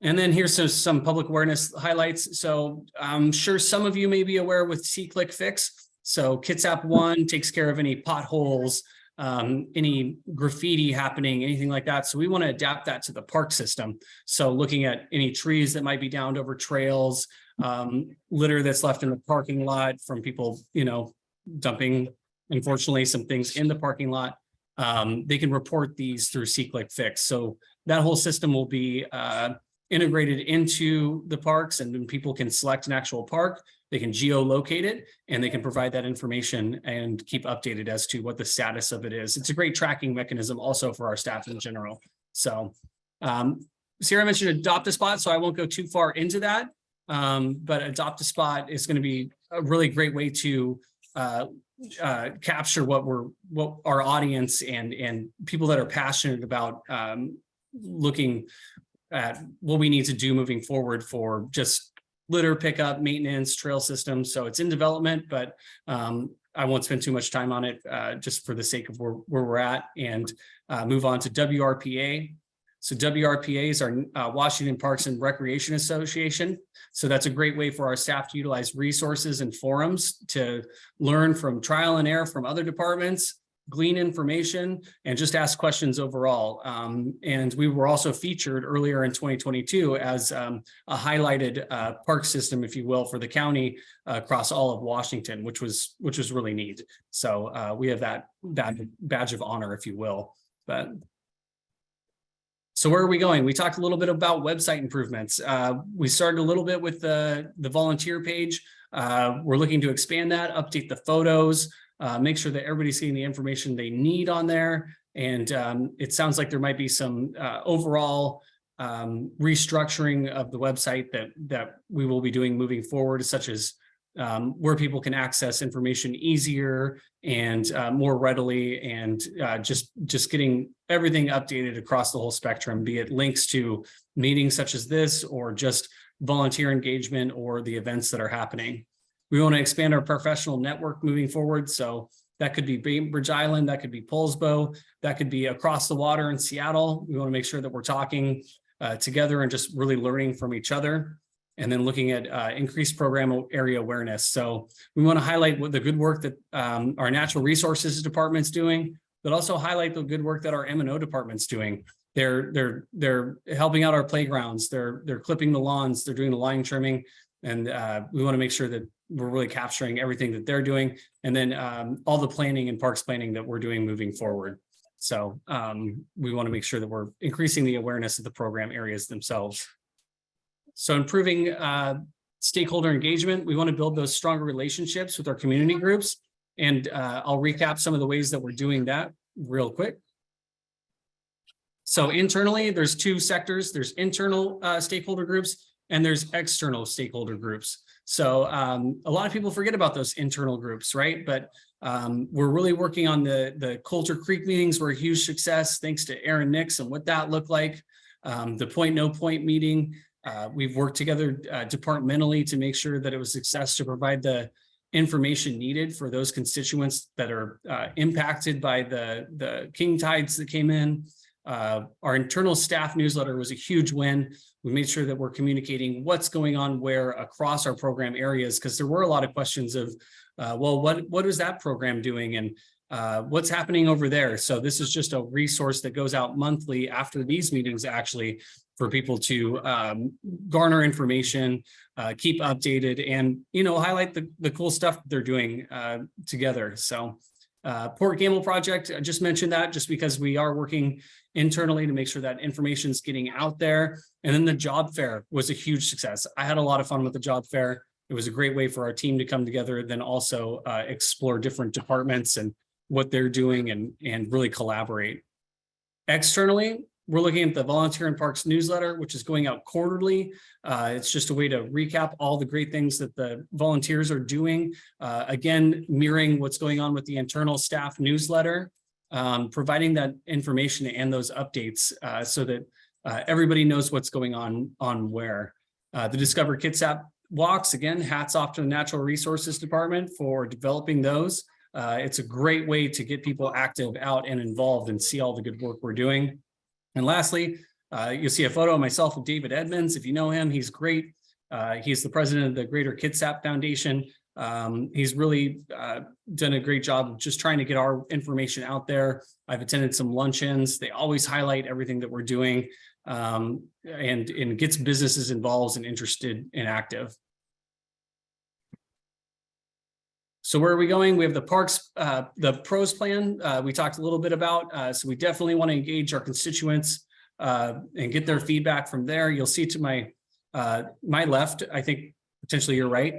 And then here's some public awareness highlights. So I'm sure some of you may be aware with C-Click Fix. So Kitsap One takes care of any potholes, any graffiti happening, anything like that. So we want to adapt that to the park system. So looking at any trees that might be downed over trails, litter that's left in the parking lot from people, dumping, unfortunately, some things in the parking lot. They can report these through C-Click Fix. So that whole system will be integrated into the parks, and then people can select an actual park. They can geolocate it, and they can provide that information and keep updated as to what the status of it is. It's a great tracking mechanism also for our staff in general. So Sarah mentioned Adopt a Spot, so I won't go too far into that. But Adopt a Spot is going to be a really great way to capture what our audience and people that are passionate about looking at what we need to do moving forward for just litter pickup, maintenance, trail systems. So it's in development, but I won't spend too much time on it just for the sake of where we're at, and move on to WRPA. So WRPA is our Washington Parks and Recreation Association. So that's a great way for our staff to utilize resources and forums to learn from trial and error from other departments, glean information, and just ask questions overall. And we were also featured earlier in 2022 as a highlighted park system, if you will, for the county across all of Washington, which was really neat. So we have that badge of honor, if you will. But so where are we going? We talked a little bit about website improvements. We started a little bit with the volunteer page. We're looking to expand that, update the photos, make sure that everybody's seeing the information they need on there. And it sounds like there might be some overall restructuring of the website that we will be doing moving forward, such as where people can access information easier and more readily, and just getting everything updated across the whole spectrum, be it links to meetings such as this, or just volunteer engagement or the events that are happening. We want to expand our professional network moving forward. So that could be Bainbridge Island, that could be Poulsbo, that could be across the water in Seattle. We want to make sure that we're talking together and just really learning from each other. And then looking at increased program area awareness. So we want to highlight what the good work that our natural resources department's doing, but also highlight the good work that our M&O department's doing. They're helping out our playgrounds. They're clipping the lawns. They're doing the line trimming, and we want to make sure that we're really capturing everything that they're doing, and then all the planning and parks planning that we're doing moving forward. So we want to make sure that we're increasing the awareness of the program areas themselves. So improving stakeholder engagement, we want to build those stronger relationships with our community groups. And I'll recap some of the ways that we're doing that real quick. So internally, there's two sectors. There's internal stakeholder groups, and there's external stakeholder groups. So a lot of people forget about those internal groups, right? But we're really working on the Coulter Creek meetings were a huge success, thanks to Aaron Nix and what that looked like. The Point No Point meeting. We've worked together departmentally to make sure that it was a success to provide the information needed for those constituents that are impacted by the king tides that came in. Our internal staff newsletter was a huge win. We made sure that we're communicating what's going on where across our program areas, because there were a lot of questions of, well, what is that program doing, and what's happening over there? So this is just a resource that goes out monthly after these meetings, actually, for people to garner information, keep updated, and highlight the cool stuff that they're doing together. So Port Gamble project, I just mentioned that just because we are working internally to make sure that information is getting out there. And then the job fair was a huge success. I had a lot of fun with the job fair. It was a great way for our team to come together, then also explore different departments and what they're doing, and really collaborate. Externally, we're looking at the Volunteer in Parks newsletter, which is going out quarterly. It's just a way to recap all the great things that the volunteers are doing. Again, mirroring what's going on with the internal staff newsletter, providing that information and those updates so that everybody knows what's going on where. The Discover Kitsap walks, again, hats off to the Natural Resources Department for developing those. It's a great way to get people active out and involved and see all the good work we're doing. And lastly, you'll see a photo of myself with David Edmonds. If you know him, he's great. He's the president of the Greater Kitsap Foundation. He's really done a great job of just trying to get our information out there. I've attended some luncheons. They always highlight everything that we're doing and gets businesses involved and interested and active. So where are we going? We have the parks, the pros plan we talked a little bit about. So we definitely want to engage our constituents and get their feedback from there. You'll see to my left, I think potentially you're right.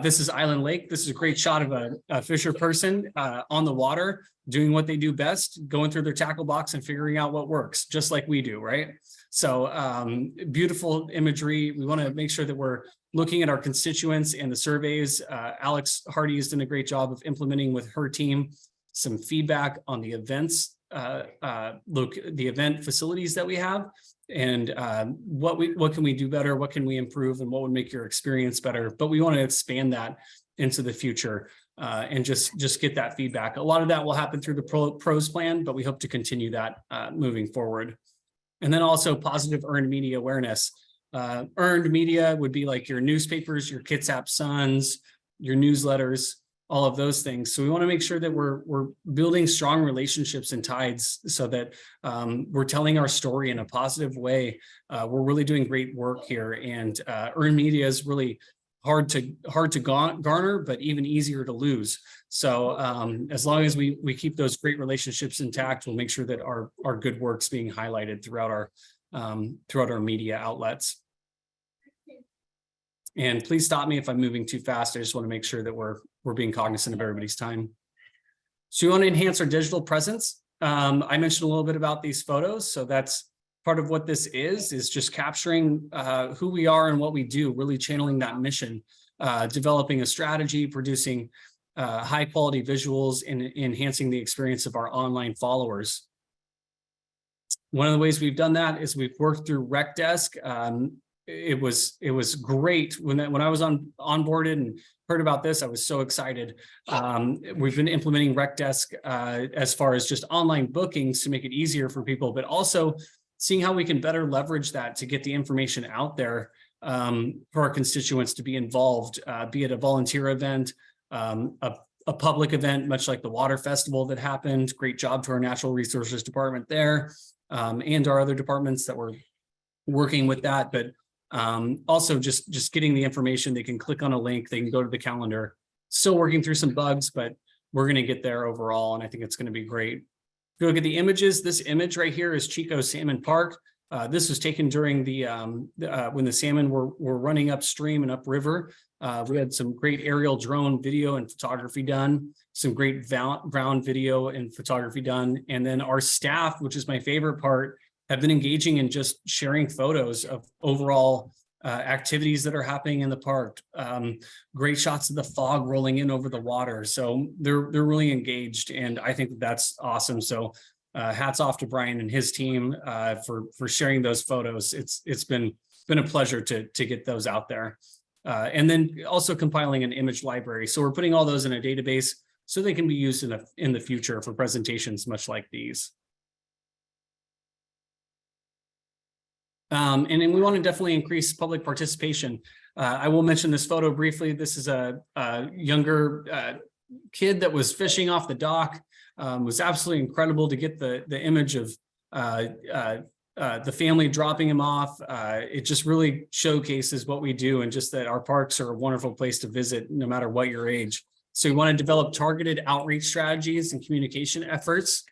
This is Island Lake. This is a great shot of a fisher person on the water doing what they do best, going through their tackle box and figuring out what works, just like we do, right? So beautiful imagery. We want to make sure that we're looking at our constituents and the surveys. Alex Hardy has done a great job of implementing with her team some feedback on the events, the event facilities that we have, and what can we do better, what can we improve, and what would make your experience better. But we want to expand that into the future and just get that feedback. A lot of that will happen through the pros plan, but we hope to continue that moving forward. And then also positive earned media awareness. Earned media would be like your newspapers, your Kitsap Suns, your newsletters, all of those things. So we want to make sure that we're building strong relationships and ties so that we're telling our story in a positive way. We're really doing great work here, and earned media is really hard to garner, but even easier to lose. So as long as we keep those great relationships intact, we'll make sure that our good work's being highlighted throughout our media outlets. And please stop me if I'm moving too fast. I just want to make sure that we're being cognizant of everybody's time. So we want to enhance our digital presence. I mentioned a little bit about these photos. So that's part of what this is just capturing who we are and what we do, really channeling that mission, developing a strategy, producing high quality visuals, and enhancing the experience of our online followers. One of the ways we've done that is we've worked through Rec Desk. It was great when I was onboarded and heard about this. I was so excited. We've been implementing Rec Desk as far as just online bookings to make it easier for people, but also seeing how we can better leverage that to get the information out there for our constituents to be involved, be it a volunteer event, a public event, much like the water festival that happened. Great job to our Natural Resources Department there, and our other departments that were working with that. But also just getting the information, they can click on a link, they can go to the calendar. Still working through some bugs, but we're going to get there overall, and I think it's going to be great. If you look at the images, this image right here is Chico Salmon Park. This was taken during the when the salmon were running upstream and upriver. We had some great aerial drone video and photography done, some great ground video and photography done. And then our staff, which is my favorite part, have been engaging in just sharing photos of overall activities that are happening in the park. Great shots of the fog rolling in over the water. So they're really engaged, and I think that's awesome. So hats off to Brian and his team for sharing those photos. It's been a pleasure to get those out there. And then also compiling an image library. So we're putting all those in a database so they can be used in the future for presentations much like these. And then we want to definitely increase public participation. I will mention this photo briefly. This is a younger kid that was fishing off the dock. Was absolutely incredible to get the image of the family dropping him off. It just really showcases what we do, and just that our parks are a wonderful place to visit no matter what your age. So we want to develop targeted outreach strategies and communication efforts,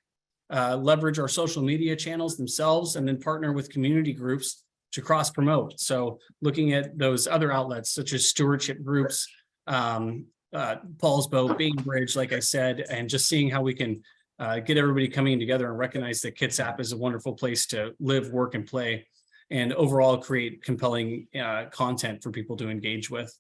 leverage our social media channels themselves, and then partner with community groups to cross promote. So looking at those other outlets such as stewardship groups, Paul's Boat, Bainbridge, like I said, and just seeing how we can get everybody coming together and recognize that Kitsap is a wonderful place to live, work, and play, and overall create compelling content for people to engage with.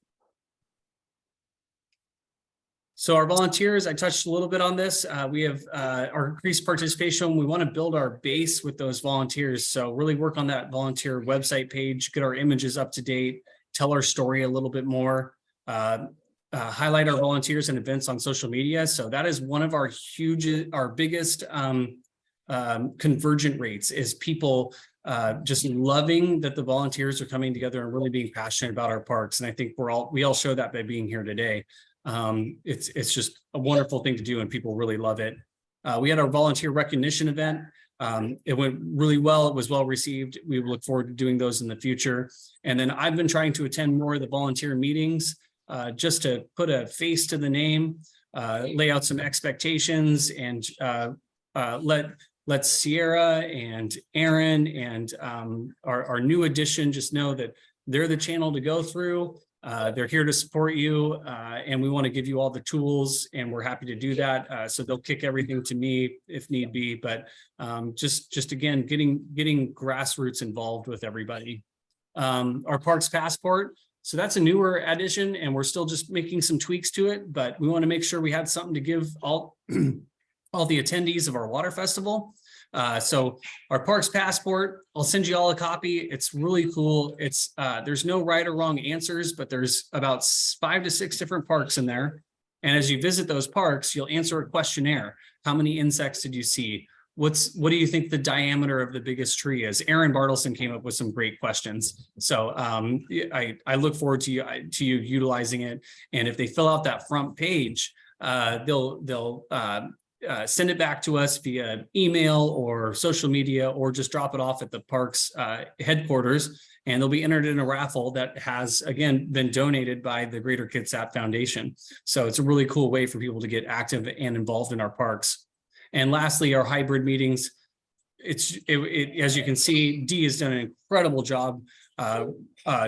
So our volunteers, I touched a little bit on this. We have our increased participation. We want to build our base with those volunteers. So really work on that volunteer website page, get our images up to date, tell our story a little bit more, highlight our volunteers and events on social media. So that is one of our biggest convergent rates is people just loving that the volunteers are coming together and really being passionate about our parks. And I think we all show that by being here today. It's just a wonderful thing to do and people really love it. We had our volunteer recognition event. It went really well. It was well received. We look forward to doing those in the future. And then I've been trying to attend more of the volunteer meetings just to put a face to the name, lay out some expectations, and let Sierra and Aaron and our new addition just know that they're the channel to go through. They're here to support you, and we want to give you all the tools, and we're happy to do that. So they'll kick everything to me if need be, but just again, getting grassroots involved with everybody. Our Parks Passport. So that's a newer addition, and we're still just making some tweaks to it, but we want to make sure we had something to give all the attendees of our water festival. So our Parks Passport, I'll send you all a copy. It's really cool. It's there's no right or wrong answers, but there's about 5 to 6 different parks in there. And as you visit those parks, you'll answer a questionnaire. How many insects did you see? What do you think the diameter of the biggest tree is? Aaron Bartleson came up with some great questions. So I look forward to you utilizing it. And if they fill out that front page, they'll send it back to us via email or social media, or just drop it off at the park's headquarters, and they'll be entered in a raffle that has, again, been donated by the Greater Kitsap Foundation. So it's a really cool way for people to get active and involved in our parks. And lastly, our hybrid meetings. As you can see, Dee has done an incredible job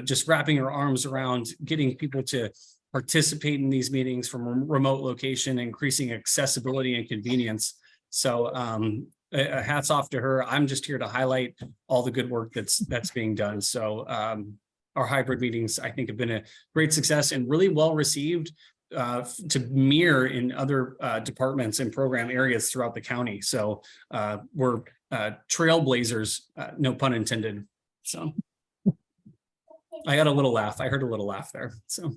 just wrapping her arms around getting people to participate in these meetings from a remote location, increasing accessibility and convenience. So hats off to her. I'm just here to highlight all the good work that's being done. So our hybrid meetings, I think, have been a great success and really well received to mirror in other departments and program areas throughout the county. So we're trailblazers, no pun intended. So I got a little laugh. I heard a little laugh there. So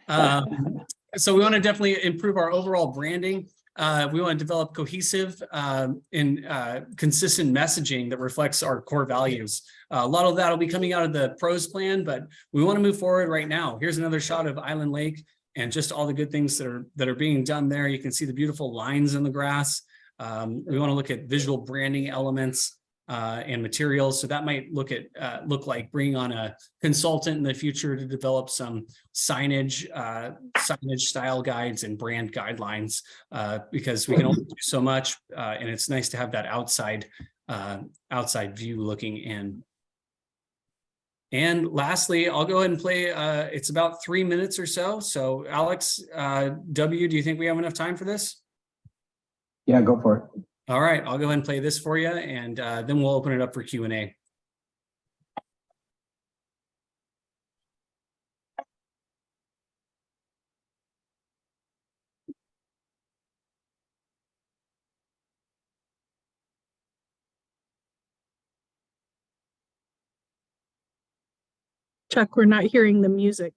we want to definitely improve our overall branding. We want to develop cohesive and consistent messaging that reflects our core values. A lot of that will be coming out of the pros plan, but we want to move forward right now. Here's another shot of Island Lake and just all the good things that are being done there. You can see the beautiful lines in the grass. We want to look at visual branding elements and materials. So that might look like bringing on a consultant in the future to develop some signage style guides and brand guidelines, because we can only do so much, and it's nice to have that outside view looking in. And lastly, I'll go ahead and play. It's about 3 minutes or so. So Alex, W, do you think we have enough time for this? Yeah, go for it. All right, I'll go ahead and play this for you, and then we'll open it up for Q&A. Chuck, we're not hearing the music.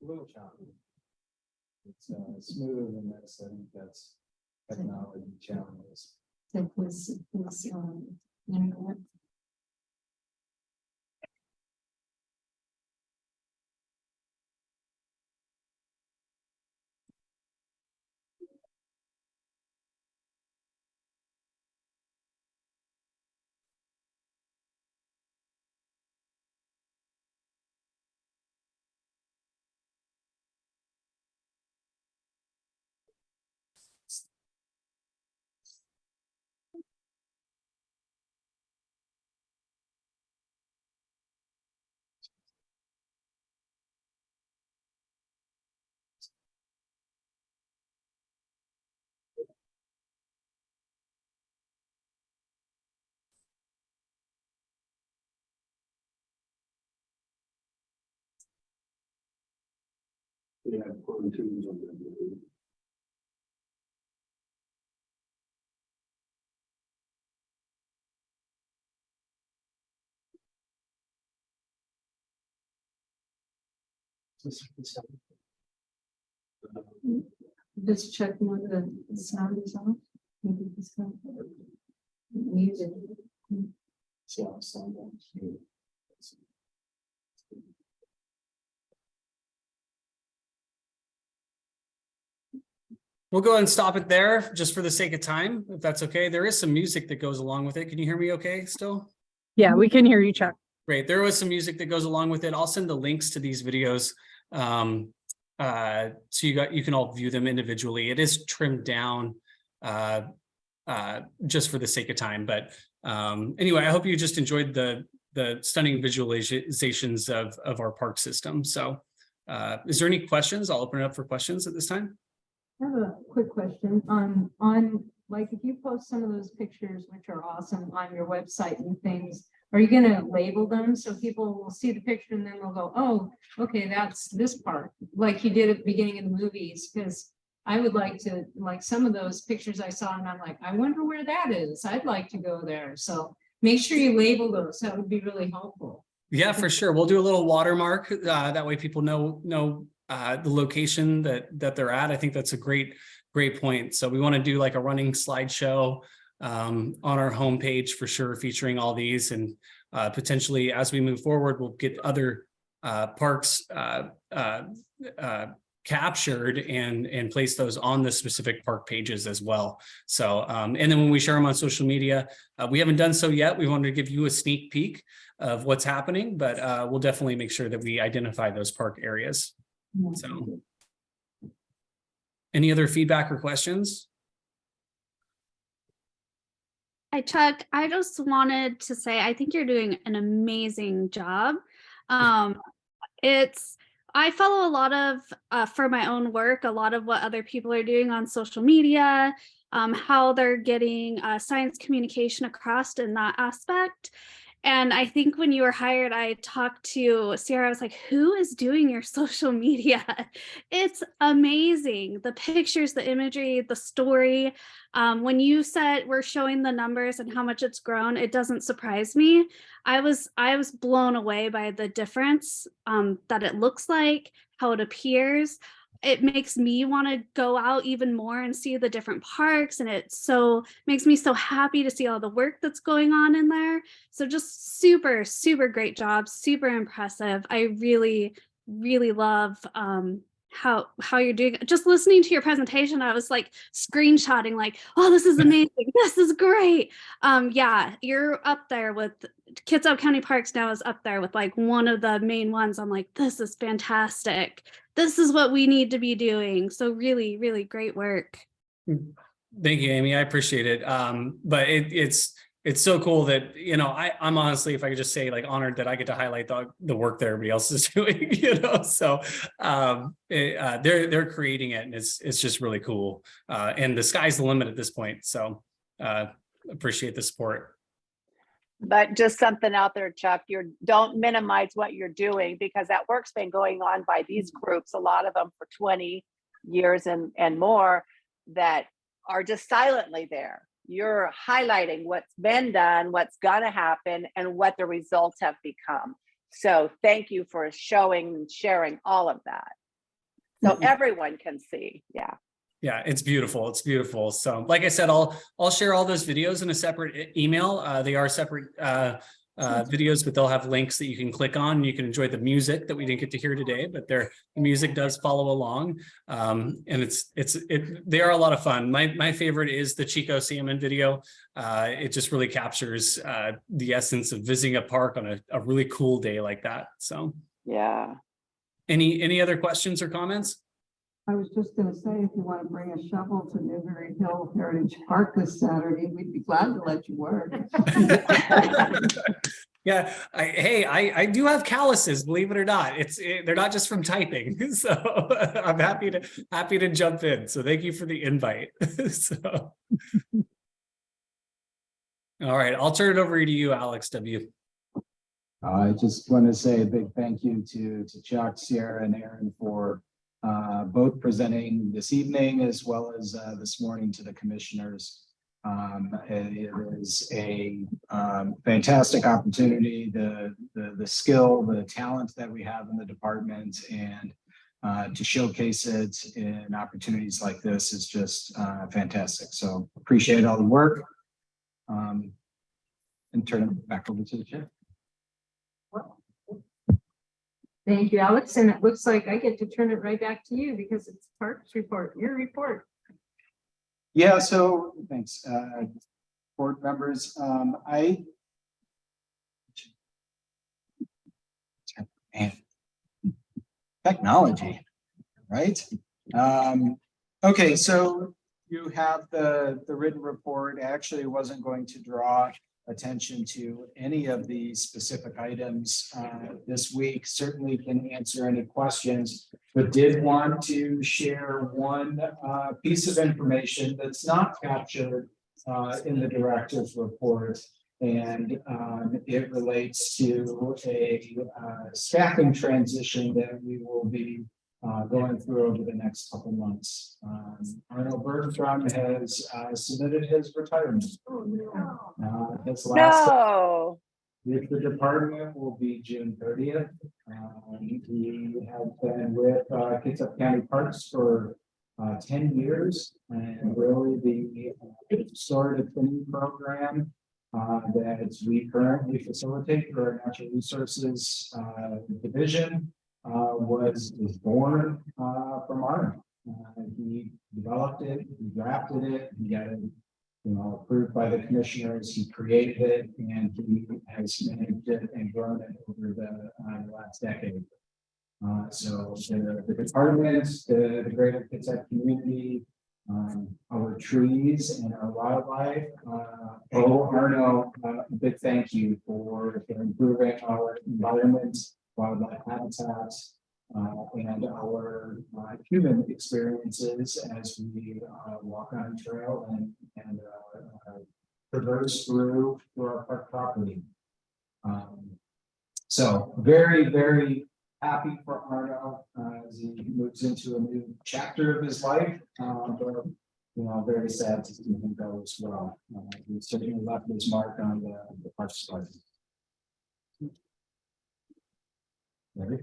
A little choppy. It's smooth, and I think that's technology challenges. That was internet. Just check whether the sound is on. Music. We'll go ahead and stop it there just for the sake of time, if that's okay. There is some music that goes along with it. Can you hear me okay still? Yeah, we can hear you, Chuck. Great. There was some music that goes along with it. I'll send the links to these videos. So you can all view them individually. It is trimmed down just for the sake of time. But anyway, I hope you just enjoyed the stunning visualizations of our park system. So is there any questions? I'll open it up for questions at this time. I have a quick question on like if you post some of those pictures, which are awesome on your website and things, are you gonna label them so people will see the picture and then they'll go, oh, okay, that's this part, like you did at the beginning of the movies? Because I would like to, like some of those pictures I saw and I'm like, I wonder where that is. I'd like to go there. So make sure you label those. That would be really helpful. Yeah, for sure. We'll do a little watermark. That way people know the location that they're at. I think that's a great point. So we want to do like a running slideshow on our homepage for sure, featuring all these, and potentially as we move forward, we'll get other parks captured and place those on the specific park pages as well. So and then when we share them on social media, we haven't done so yet. We wanted to give you a sneak peek of what's happening, but we'll definitely make sure that we identify those park areas. So any other feedback or questions? Hi, Chuck. I just wanted to say, I think you're doing an amazing job. I follow a lot of, for my own work, a lot of what other people are doing on social media, how they're getting science communication across in that aspect. And I think when you were hired, I talked to Sierra. I was like, who is doing your social media? It's amazing. The pictures, the imagery, the story. When you said we're showing the numbers and how much it's grown, it doesn't surprise me. I was blown away by the difference that it looks like, how it appears. It makes me want to go out even more and see the different parks, and it makes me so happy to see all the work that's going on in there. So just super, super great job, super impressive. I really, really love how you're doing. Just listening to your presentation, I was like screenshotting, like, oh, this is amazing, this is great. Yeah, you're up there with Kitsap County Parks now, is up there with like one of the main ones. I'm like, this is fantastic. This is what we need to be doing. So really, really great work. Thank you, Amy. I appreciate it. But it's so cool that, I'm honestly, if I could just say, like, honored that I get to highlight the work that everybody else is doing, so they're creating it, and it's just really cool. And the sky's the limit at this point. So appreciate the support. But just something out there, Chuck, don't minimize what you're doing, because that work's been going on by these groups, a lot of them for 20 years and more, that are just silently there. You're highlighting what's been done, what's gonna happen, and what the results have become. So thank you for showing and sharing all of that, so everyone can see. Yeah, it's beautiful. It's beautiful. So like I said, I'll share all those videos in a separate email. They are separate videos, but they'll have links that you can click on. You can enjoy the music that we didn't get to hear today, but the music does follow along. And they are a lot of fun. My favorite is the Chico salmon video. It just really captures the essence of visiting a park on a really cool day like that. So Yeah. Any other questions or comments? I was just going to say, if you want to bring a shovel to Newberry Hill Heritage Park this Saturday, we'd be glad to let you work. Yeah, I do have calluses, believe it or not. They're not just from typing, so I'm happy to jump in. So thank you for the invite. So, all right, I'll turn it over to you, Alex W. I just want to say a big thank you to Chuck, Sierra, and Aaron for both presenting this evening as well as this morning to the commissioners. It is a fantastic opportunity. The skill, the talent that we have in the department, and to showcase it in opportunities like this is just fantastic. So appreciate all the work. And turn it back over to the chair. Thank you, Alex. And it looks like I get to turn it right back to you because it's Parks report, your report. Yeah, so thanks, board members. And technology, right? Okay, so you have the written report. Actually wasn't going to draw attention to any of the specific items this week. Certainly can answer any questions, but did want to share one piece of information that's not captured in the director's report. And it relates to a staffing transition that we will be going through over the next couple months. Arnold Bergstrom has submitted his retirement. His last with the department will be June 30th. He has been with Kitsap County Parks for 10 years, and really the restorative cleaning program that we currently facilitate for our natural resources division was born from Arnold. He developed it, he drafted it, he got it, approved by the commissioners. He created it, and he has managed it and grown it over the last decade. So the department, the greater Kitsap community, our trees and our wildlife. Arno, a big thank you for improving our environment, wildlife habitats, and our human experiences as we walk on trail and traverse through our park property. So very, very happy for Arno as he moves into a new chapter of his life, but very sad to see him go as well. He certainly left his mark on the Parks Department. Ready?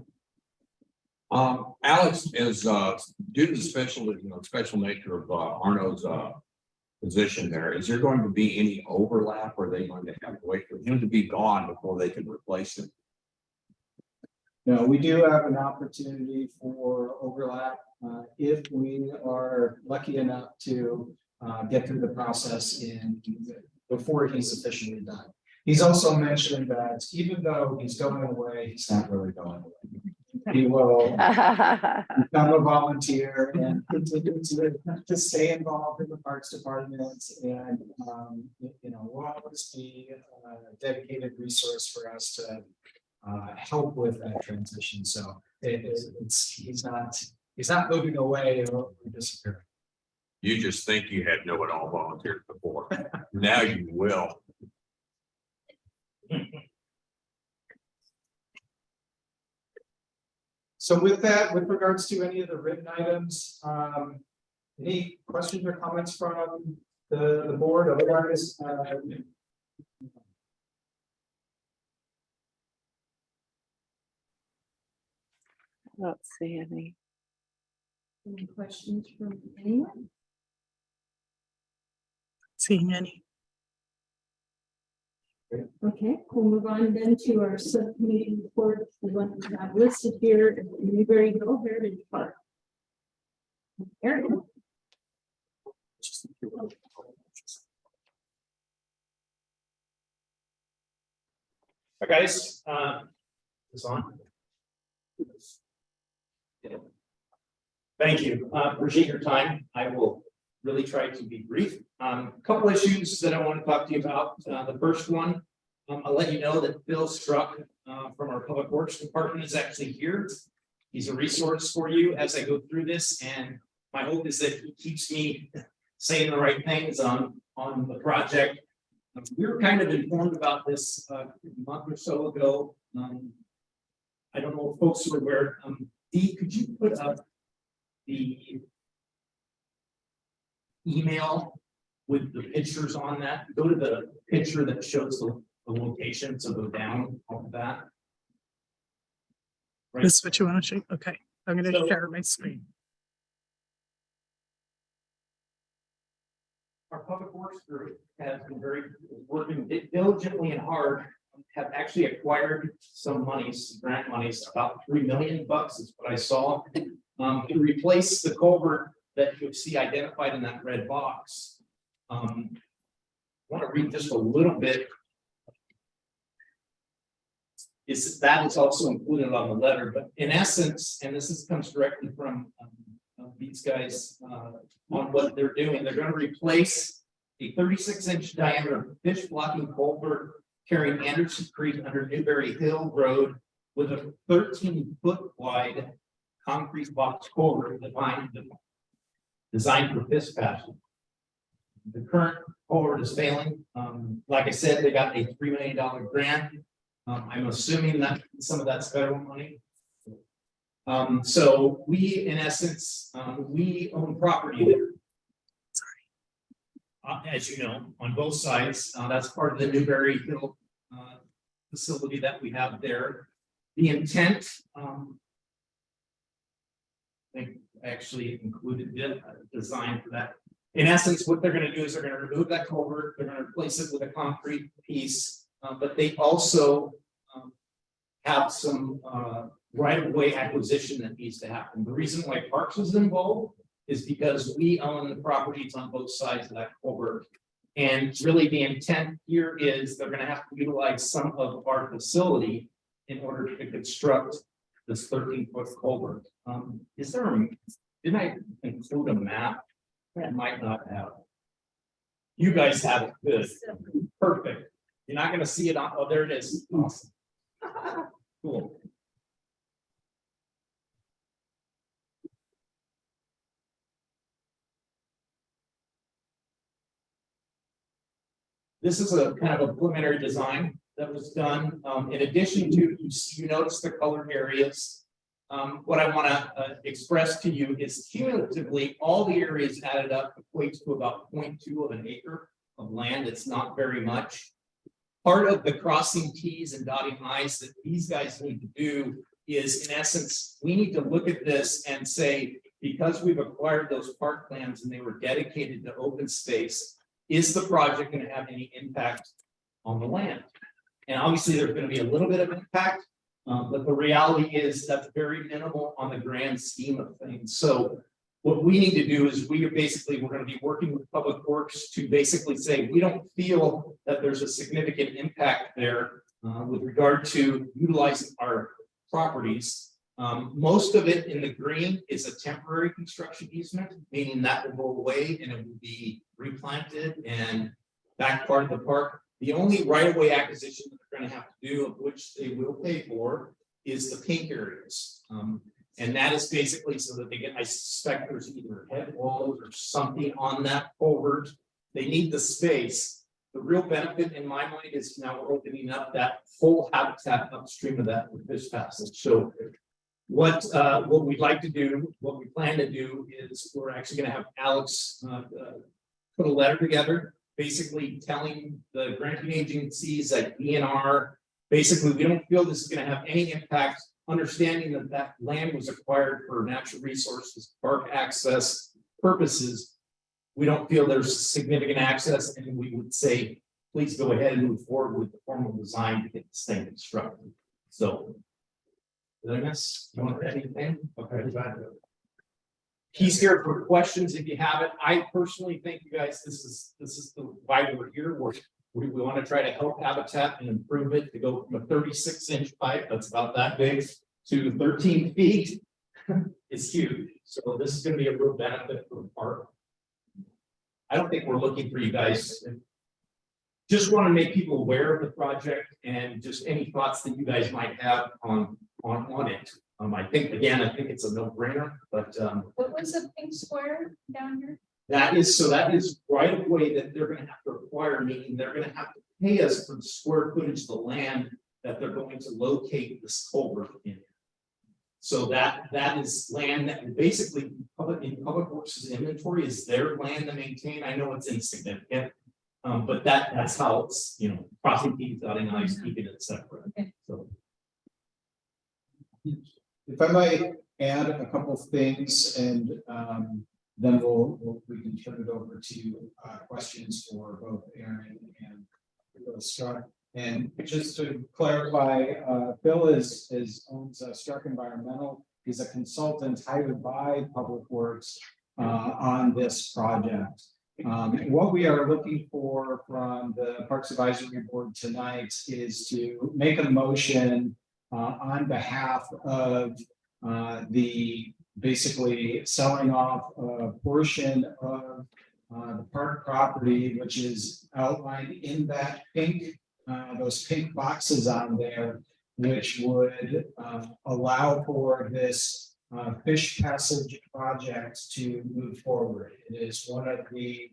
Alex, is due to the special nature of Arno's position there, is there going to be any overlap, or are they going to have to wait for him to be gone before they can replace him? No, we do have an opportunity for overlap if we are lucky enough to get through the process before he's officially done. He's also mentioned that even though he's going away, he's not really going away. He will become a volunteer and continue to stay involved in the Parks Department, and will always be a dedicated resource for us to help with that transition. So he's not moving away or disappearing. You just think you had know-it-all volunteers before. Now you will. So with that, with regards to any of the written items, any questions or comments from the board? Otherwise, let's see any. Any questions from anyone? Seeing any. Okay, we'll move on then to our subcommittee report, the one we have listed here, Newberry Hill Heritage Park. Aaron. Hi, guys. Is on? Thank you. Appreciate your time. I will really try to be brief. A couple issues that I want to talk to you about. The first one, I'll let you know that Bill Struck from our Public Works Department is actually here. He's a resource for you as I go through this, and my hope is that he keeps me saying the right things on the project. We were kind of informed about this a month or so ago. I don't know if folks are aware. Dee, could you put up the email with the pictures on that. Go to the picture that shows the location, so go down off of that. Right. This is what you want to show? Okay, I'm gonna So- share my screen. Our public works group has been working diligently and hard, have actually acquired some monies, grant monies, about $3 million is what I saw. To replace the culvert that you see identified in that red box. I want to read just a little bit. That is also included on the letter, but in essence, and this comes directly from these guys on what they're doing. They're going to replace a 36-inch diameter fish blocking culvert carrying Anderson Creek under Newberry Hill Road with a 13-foot wide concrete box culvert designed for fish passage. The current culvert is failing. Like I said, they got a $3 million grant. I'm assuming that some of that's federal money. So we, in essence, we own property there. As you know, on both sides, that's part of the Newberry Hill facility that we have there. The intent, I think I actually included the design for that. In essence, what they're going to do is they're going to remove that culvert, they're going to replace it with a concrete piece, but they also have some right-of-way acquisition that needs to happen. The reason why Parks is involved is because we own the properties on both sides of that culvert. And really the intent here is they're gonna have to utilize some of our facility in order to construct this 13-foot culvert. Didn't I include a map? I might not have. You guys have it, good, perfect. You're not gonna see it on, oh, there it is, awesome. Cool. This is a kind of a preliminary design that was done. In addition to, you notice the colored areas. What I want to express to you is cumulatively, all the areas added up equates to about 0.2 of an acre of land. It's not very much. Part of the crossing T's and dotting I's that these guys need to do is, in essence, we need to look at this and say, because we've acquired those park lands and they were dedicated to open space, is the project going to have any impact on the land? And obviously there's going to be a little bit of impact, but the reality is that's very minimal on the grand scheme of things. So what we need to do is we're going to be working with Public Works to basically say, we don't feel that there's a significant impact there with regard to utilizing our properties. Most of it in the green is a temporary construction easement, meaning that will go away and it will be replanted and back part of the park. The only right-of-way acquisition that they're going to have to do, of which they will pay for, is the pink areas. And that is basically so that they get, I suspect there's either head walls or something on that culvert. They need the space. The real benefit in my mind is now we're opening up that full habitat upstream of that with fish passage. So what we'd like to do, what we plan to do is we're actually going to have Alex put a letter together, basically telling the granting agencies at DNR, basically, we don't feel this is going to have any impact, understanding that that land was acquired for natural resources, park access purposes. We don't feel there's significant access, and we would say, please go ahead and move forward with the formal design to get this thing constructed. So, did I miss? You want to add anything? Okay, glad to. He's here for questions if you have it. I personally think, you guys, this is the why we're here. We want to try to help Habitat and improve it to go from a 36-inch pipe that's about that big to 13 feet. It's huge. So this is going to be a real benefit for the park. I don't think we're looking for you guys. Just want to make people aware of the project and just any thoughts that you guys might have on it. I think it's a no-brainer, but What was the pink square down here? that is right of way that they're going to have to acquire, meaning they're going to have to pay us for the square footage of the land that they're going to locate this culvert in. So that is land that basically public works inventory is their land to maintain. I know it's insignificant. But that's how it's, crossing T's, dotting I's, keeping it separate. So. If I might add a couple of things and then we can turn it over to questions for both Aaron and Bill Stark. And just to clarify, Bill owns Stark Environmental. He's a consultant hired by Public Works on this project. What we are looking for from the Parks Advisory Board tonight is to make a motion on behalf of the basically selling off a portion of the park property, which is outlined in that pink, those pink boxes on there, which would allow for this fish passage project to move forward. It is one of the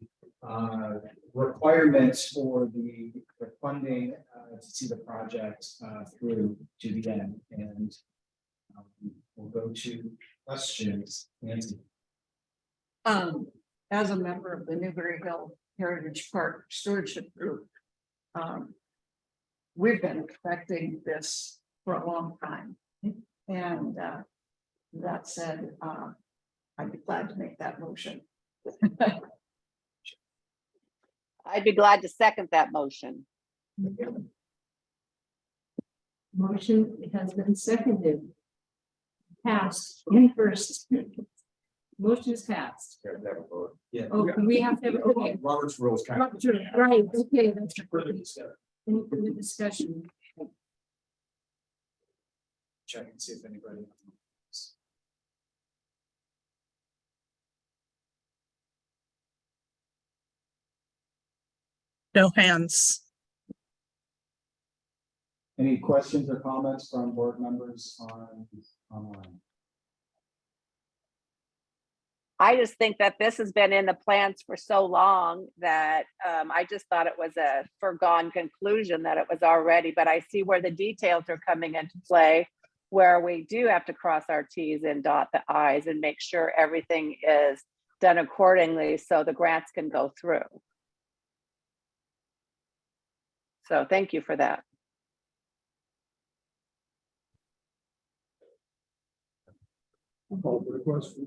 requirements for the funding to see the project through to the end. And we'll go to questions. Nancy. As a member of the Newberry Hill Heritage Park Stewardship Group, we've been expecting this for a long time. And that said, I'd be glad to make that motion. I'd be glad to second that motion. Motion has been seconded. Passed in first. Motion is passed. Yeah. Oh, we have to have, okay. Robert's rules kind of. Right, okay, that's Further discussion. any further discussion. Check and see if anybody. No hands. Any questions or comments from board members online? I just think that this has been in the plans for so long that I just thought it was a foregone conclusion that it was already, but I see where the details are coming into play, where we do have to cross our T's and dot the I's and make sure everything is done accordingly so the grants can go through. So thank you for that.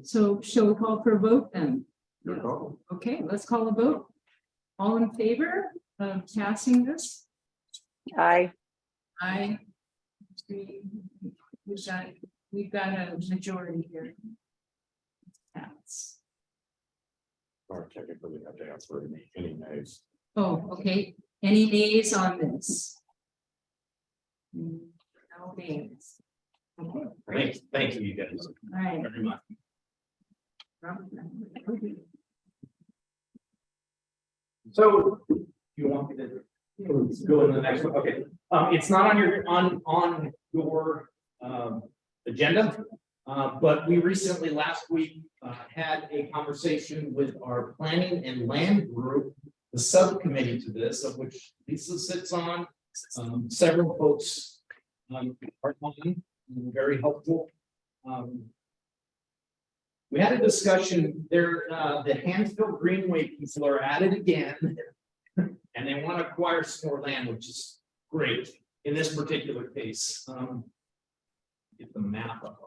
So shall we call for a vote then? Your call. Okay, let's call a vote. All in favor of passing this? Aye. Aye. We've got a majority here. That's. Or technically, we have to answer any nays. Oh, okay. Any nays on this? No nays. Okay, great. Thank you, you guys. All right. Very much. So you want me to go to the next one? Okay. It's not on your agenda. But we recently last week had a conversation with our planning and land group, the subcommittee to this, of which Lisa sits on. Several folks are on, very helpful. We had a discussion there, the Hansville Greenway people are at it again. And they want to acquire some more land, which is great in this particular case. Get the map up.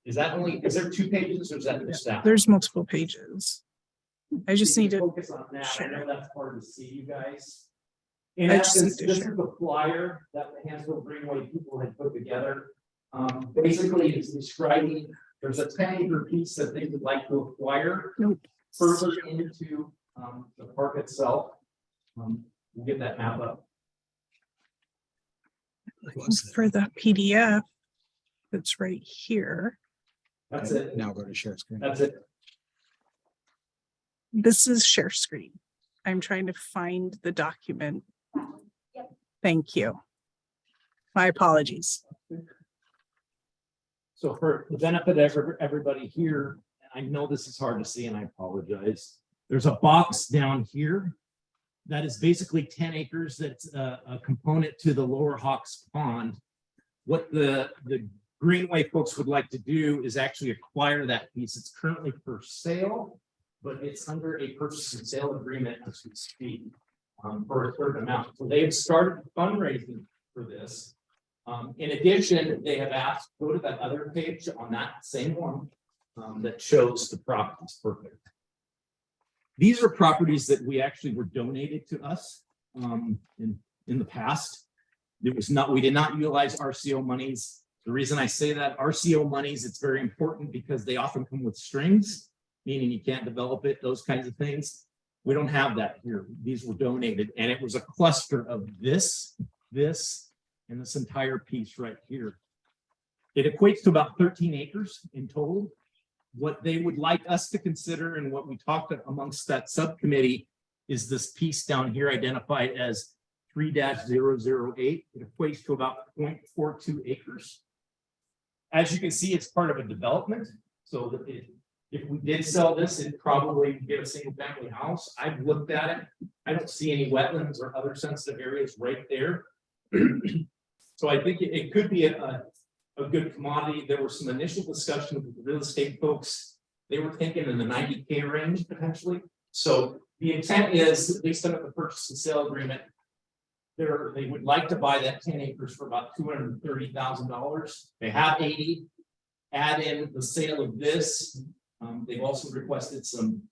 Is there 2 pages or is that the staff? There's multiple pages. I just need to focus on that. I know that's hard to see, you guys. In I just essence, need to this share. is the flyer that the Hansville Greenway people had put together. Basically, it's describing there's a 10-acre piece that they would like to acquire further into the park itself. We'll get that map up. for the PDF. That's right here. That's it. Now go to share screen. That's it. This is share screen. I'm trying to find the document. Thank you. My apologies. So for the benefit of everybody here, I know this is hard to see and I apologize. There's a box down here that is basically 10 acres. That's a component to the Lower Hawks Pond. What the Greenway folks would like to do is actually acquire that piece. It's currently for sale, but it's under a purchase and sale agreement as we speak, for a certain amount. So they've started fundraising for this. In addition, they have asked, go to that other page on that same one, that shows the properties perfect. These are properties that we actually were donated to us, in the past. We did not utilize RCO monies. The reason I say that, RCO monies, it's very important because they often come with strings, meaning you can't develop it, those kinds of things. We don't have that here. These were donated, and it was a cluster of this, and this entire piece right here. It equates to about 13 acres in total. What they would like us to consider, and what we talked amongst that subcommittee, is this piece down here identified as 3-008. It equates to about 0.42 acres. As you can see, it's part of a development. So that if we did sell this, it'd probably get a single family house. I've looked at it. I don't see any wetlands or other sensitive areas right there. So I think it could be a good commodity. There was some initial discussion with the real estate folks. They were thinking in the 90K range potentially. So the intent is, at least under the purchase and sale agreement, they would like to buy that 10 acres for about $230,000. They have 80. Add in the sale of this. They've also requested some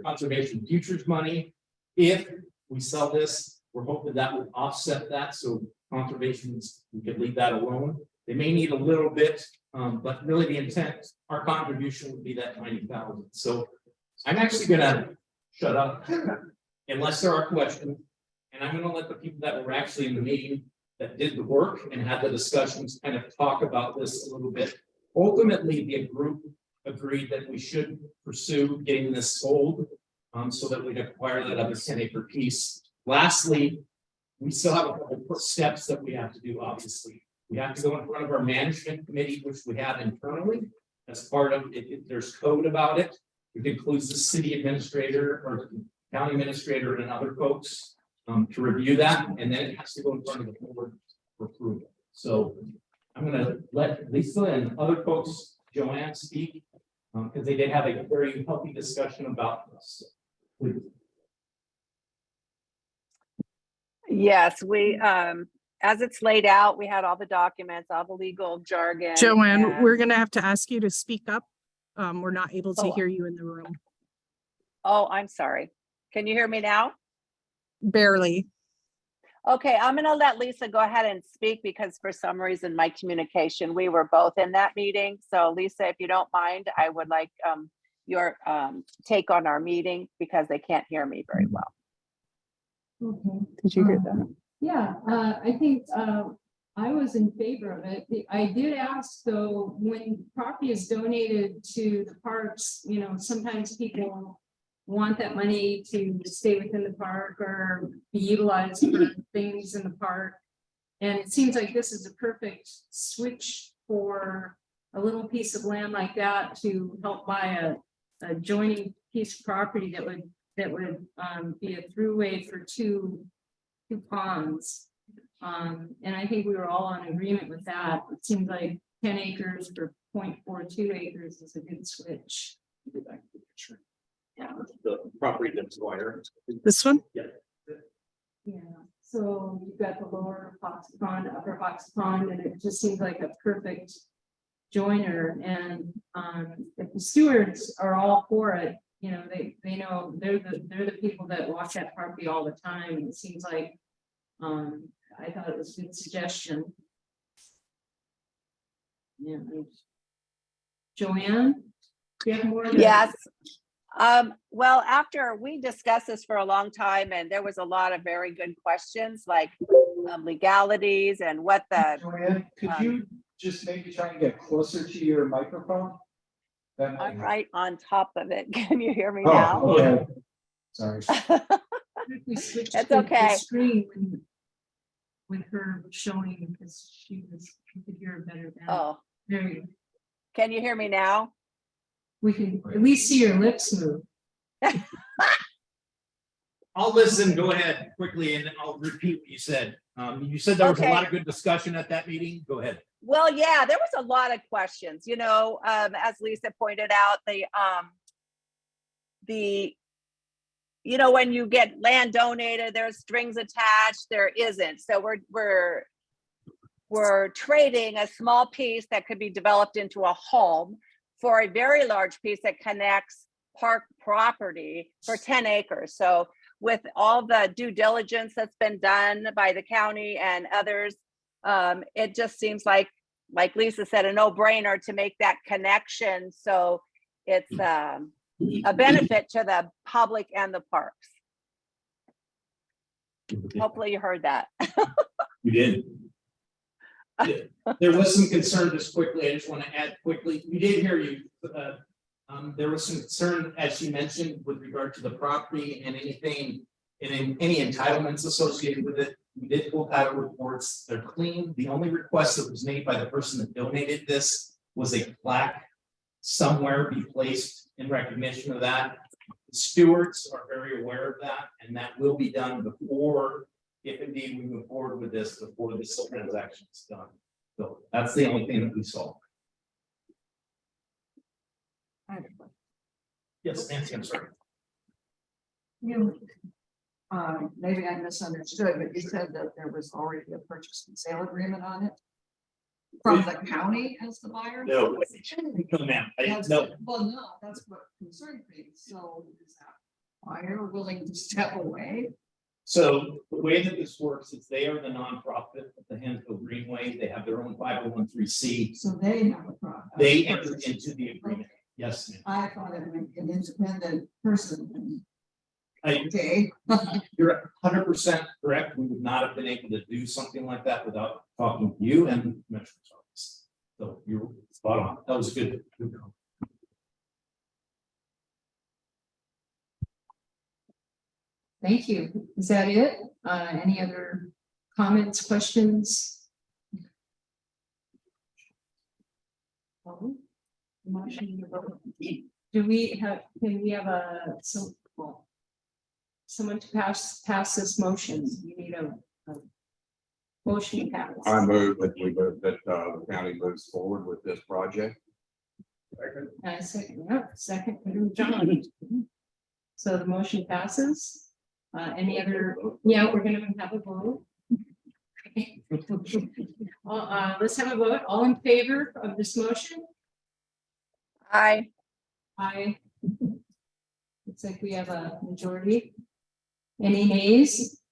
conservation futures money. If we sell this, we're hoping that would offset that. So conservation, we could leave that alone. They may need a little bit, but really the intent, our contribution would be that 90,000. So I'm actually gonna shut up unless there are questions. And I'm gonna let the people that were actually in the meeting that did the work and had the discussions kind of talk about this a little bit. Ultimately, the group agreed that we should pursue getting this sold, so that we can acquire that other 10-acre piece. Lastly, we still have a couple of steps that we have to do, obviously. We have to go in front of our management committee, which we have internally. As part of it, there's code about it. It includes the city administrator or county administrator and other folks to review that, and then it has to go in front of the board for approval. So I'm gonna let Lisa and other folks, Joanne, speak, because they did have a very healthy discussion about this. Please. Yes, we, as it's laid out, we had all the documents, all the legal jargon. Joanne, and- we're gonna have to ask you to speak up. We're not able to Oh. hear you in the room. Oh, I'm sorry. Can you hear me now? Barely. Okay, I'm gonna let Lisa go ahead and speak because for some reason my communication, we were both in that meeting. So Lisa, if you don't mind, I would like your take on our meeting because they can't hear me very well. Okay. Did you hear that? Yeah, I think I was in favor of it. I did ask though, when property is donated to the parks, you know, sometimes people want that money to stay within the park or be utilized for things in the park. And it seems like this is a perfect switch for a little piece of land like that to help buy a adjoining piece of property that would be a throughway for two ponds. And I think we were all in agreement with that. It seems like 10 acres for 0.42 acres is a good switch. Yeah. The property that's wired. This one? Yeah. Yeah, so you've got the lower Fox Pond, upper Fox Pond, and it just seems like a perfect joiner. And if the stewards are all for it, you know, they know they're the people that watch that property all the time. It seems like I thought it was a good suggestion. Yeah. Joanne, do you have more? Yes. Well, after we discussed this for a long time and there was a lot of very good questions like legalities and what the. Joanne, could you just maybe try and get closer to your microphone? I'm right on top of it. Can you hear me Oh, now? okay. Sorry. We switched It's to okay. the screen with her showing because you could hear her better now. Oh, There you go. can you hear me now? We can at least see your lips move. I'll listen, go ahead quickly, and I'll repeat what you said. You said there was a lot Okay. of good discussion at that meeting. Go ahead. Well, yeah, there was a lot of questions, as Lisa pointed out, when you get land donated, there's strings attached, there isn't. So we're trading a small piece that could be developed into a home for a very large piece that connects park property for 10 acres. So with all the due diligence that's been done by the county and others, it just seems like Lisa said, a no-brainer to make that connection. So it's a benefit to the public and the parks. Hopefully you heard that. You did. There was some concern, just quickly, I just want to add quickly, we did hear you. There was some concern, as you mentioned, with regard to the property and anything, and any entitlements associated with it. We did pull title reports, they're clean. The only request that was made by the person that donated this was a plaque somewhere be placed in recognition of that. The stewards are very aware of that, and that will be done before, if indeed we move forward with this, before this transaction is done. So that's the only thing that we saw. Yes, Nancy, I'm sorry. Maybe I misunderstood, but you said that there was already a purchase and sale agreement on it from the county as the buyer? No, ma'am, no. Well, no, that's what concerned me. So is that buyer willing to step away? So the way that this works is they are the nonprofit at the Hansville Greenway. They have their own 501(c)(3). So they have a problem. They entered into the agreement. Yes, ma'am. I thought it might be an independent person. I- Okay. You're 100% correct. We would not have been able to do something like that without talking to you and the Commissioner's office. So you're spot on. That was good. Thank you. Is that it? Any other comments, questions? Do we have, can we have someone to pass this motion? You need a motion pass. I move that the county moves forward with this project. Second, John. So the motion passes. Any other, yeah, we're gonna have a vote. Let's have a vote. All in favor of this motion? Aye. Aye. Looks like we have a majority. Any nays?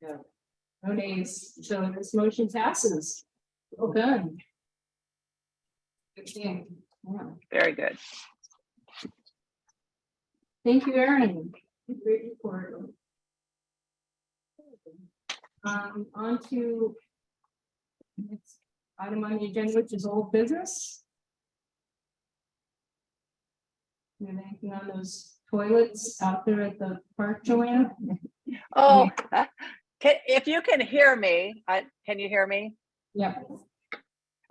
No. No nays. So this motion passes. Well done. Good thing. Yeah. Very good. Thank you, Erin. Great report. On to next item on the agenda, which is old business. You have anything on those toilets out there at the park, Joanne? Oh, if you can hear me, can you hear me? Yeah.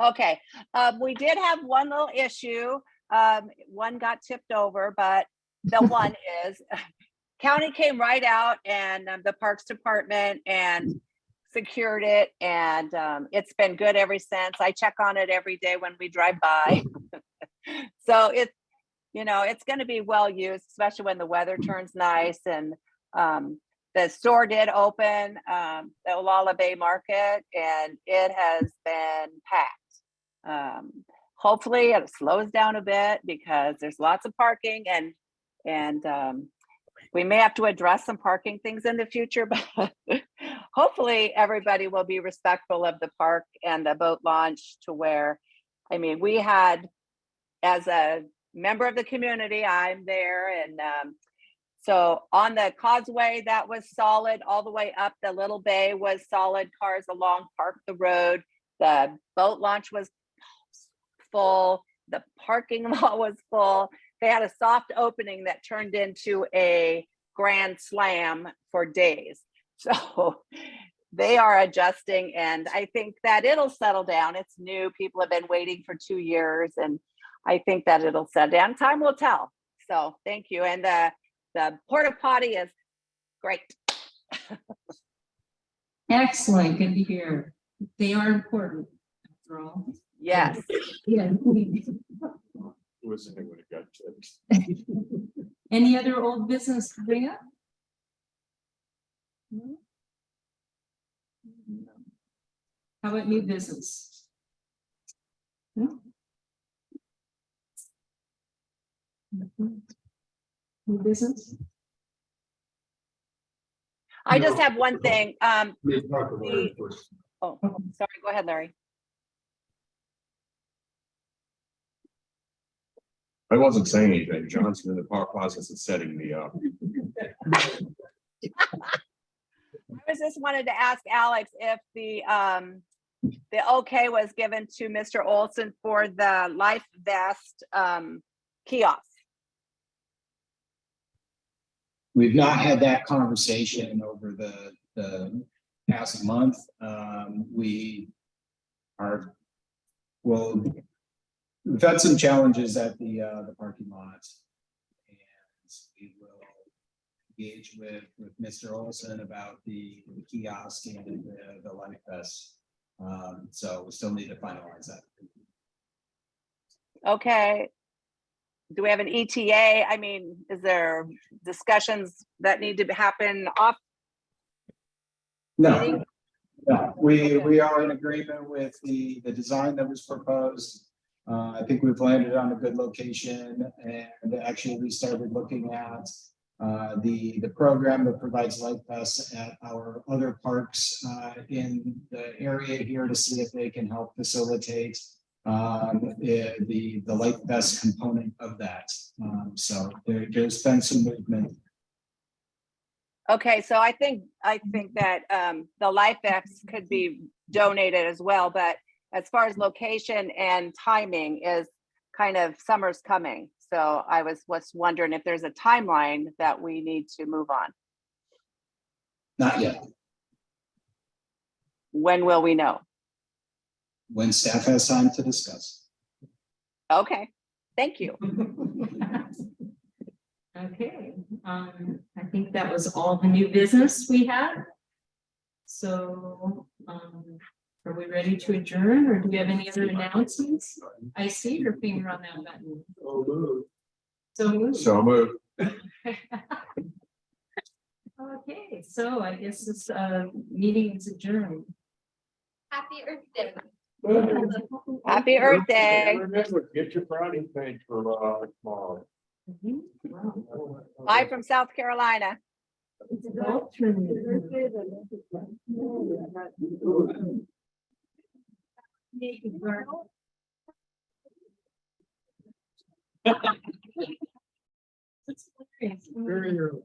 Okay, we did have one little issue. One got tipped over, but the one is county came right out and the Parks Department and secured it, and it's been good ever since. I check on it every day when we drive by. So it's, it's going to be well used, especially when the weather turns nice. And the store did open, the Olala Bay Market, and it has been packed. Hopefully it slows down a bit because there's lots of parking, and we may have to address some parking things in the future, but hopefully everybody will be respectful of the park and the boat launch to where, we had, as a member of the community, I'm there. And so on the causeway, that was solid all the way up. The little bay was solid. Cars along Park the Road. The boat launch was full. The parking lot was full. They had a soft opening that turned into a grand slam for days. So they are adjusting, and I think that it'll settle down. It's new. People have been waiting for 2 years, and I think that it'll settle down. Time will tell. So thank you. And the the porta potty is great. Excellent, good to hear. They are important after all. Yes. Yeah. Was anyone who got tips? Any other old business to bring up? No? How about new business? No? New business? I just have one thing. Oh, Oh, sorry, go ahead, Larry. I wasn't saying anything. John's in the process of setting me up. I was just wanted to ask Alex if the okay was given to Mr. Olson for the life vest kiosk. We've not had that conversation over the past month. We've had some challenges at the parking lot. And we will engage with Mr. Olson about the kiosk and the life vest. So we still need to finalize that. Okay. Do we have an ETA? I mean, is there discussions that need to happen off? No, no, we are in agreement with the design that was proposed. I think we've landed on a good location, and actually we started looking at the program that provides life vests at our other parks in the area here to see if they can help facilitate the life vest component of that. So there's been some movement. Okay, so I think that the life vests could be donated as well, but as far as location and timing is kind of summer's coming. So I was wondering if there's a timeline that we need to move on. Not yet. When will we know? When staff has time to discuss. Okay, thank you. Okay, I think that was all the new business we had. So, are we ready to adjourn, or do we have any other announcements? I see your finger on that button. So moved. So moved. Okay, so I guess this meeting is adjourned. Happy Earth Day. Happy Earth Day. Remember, get your brownie paint for tomorrow. Bye from South Carolina. Very early.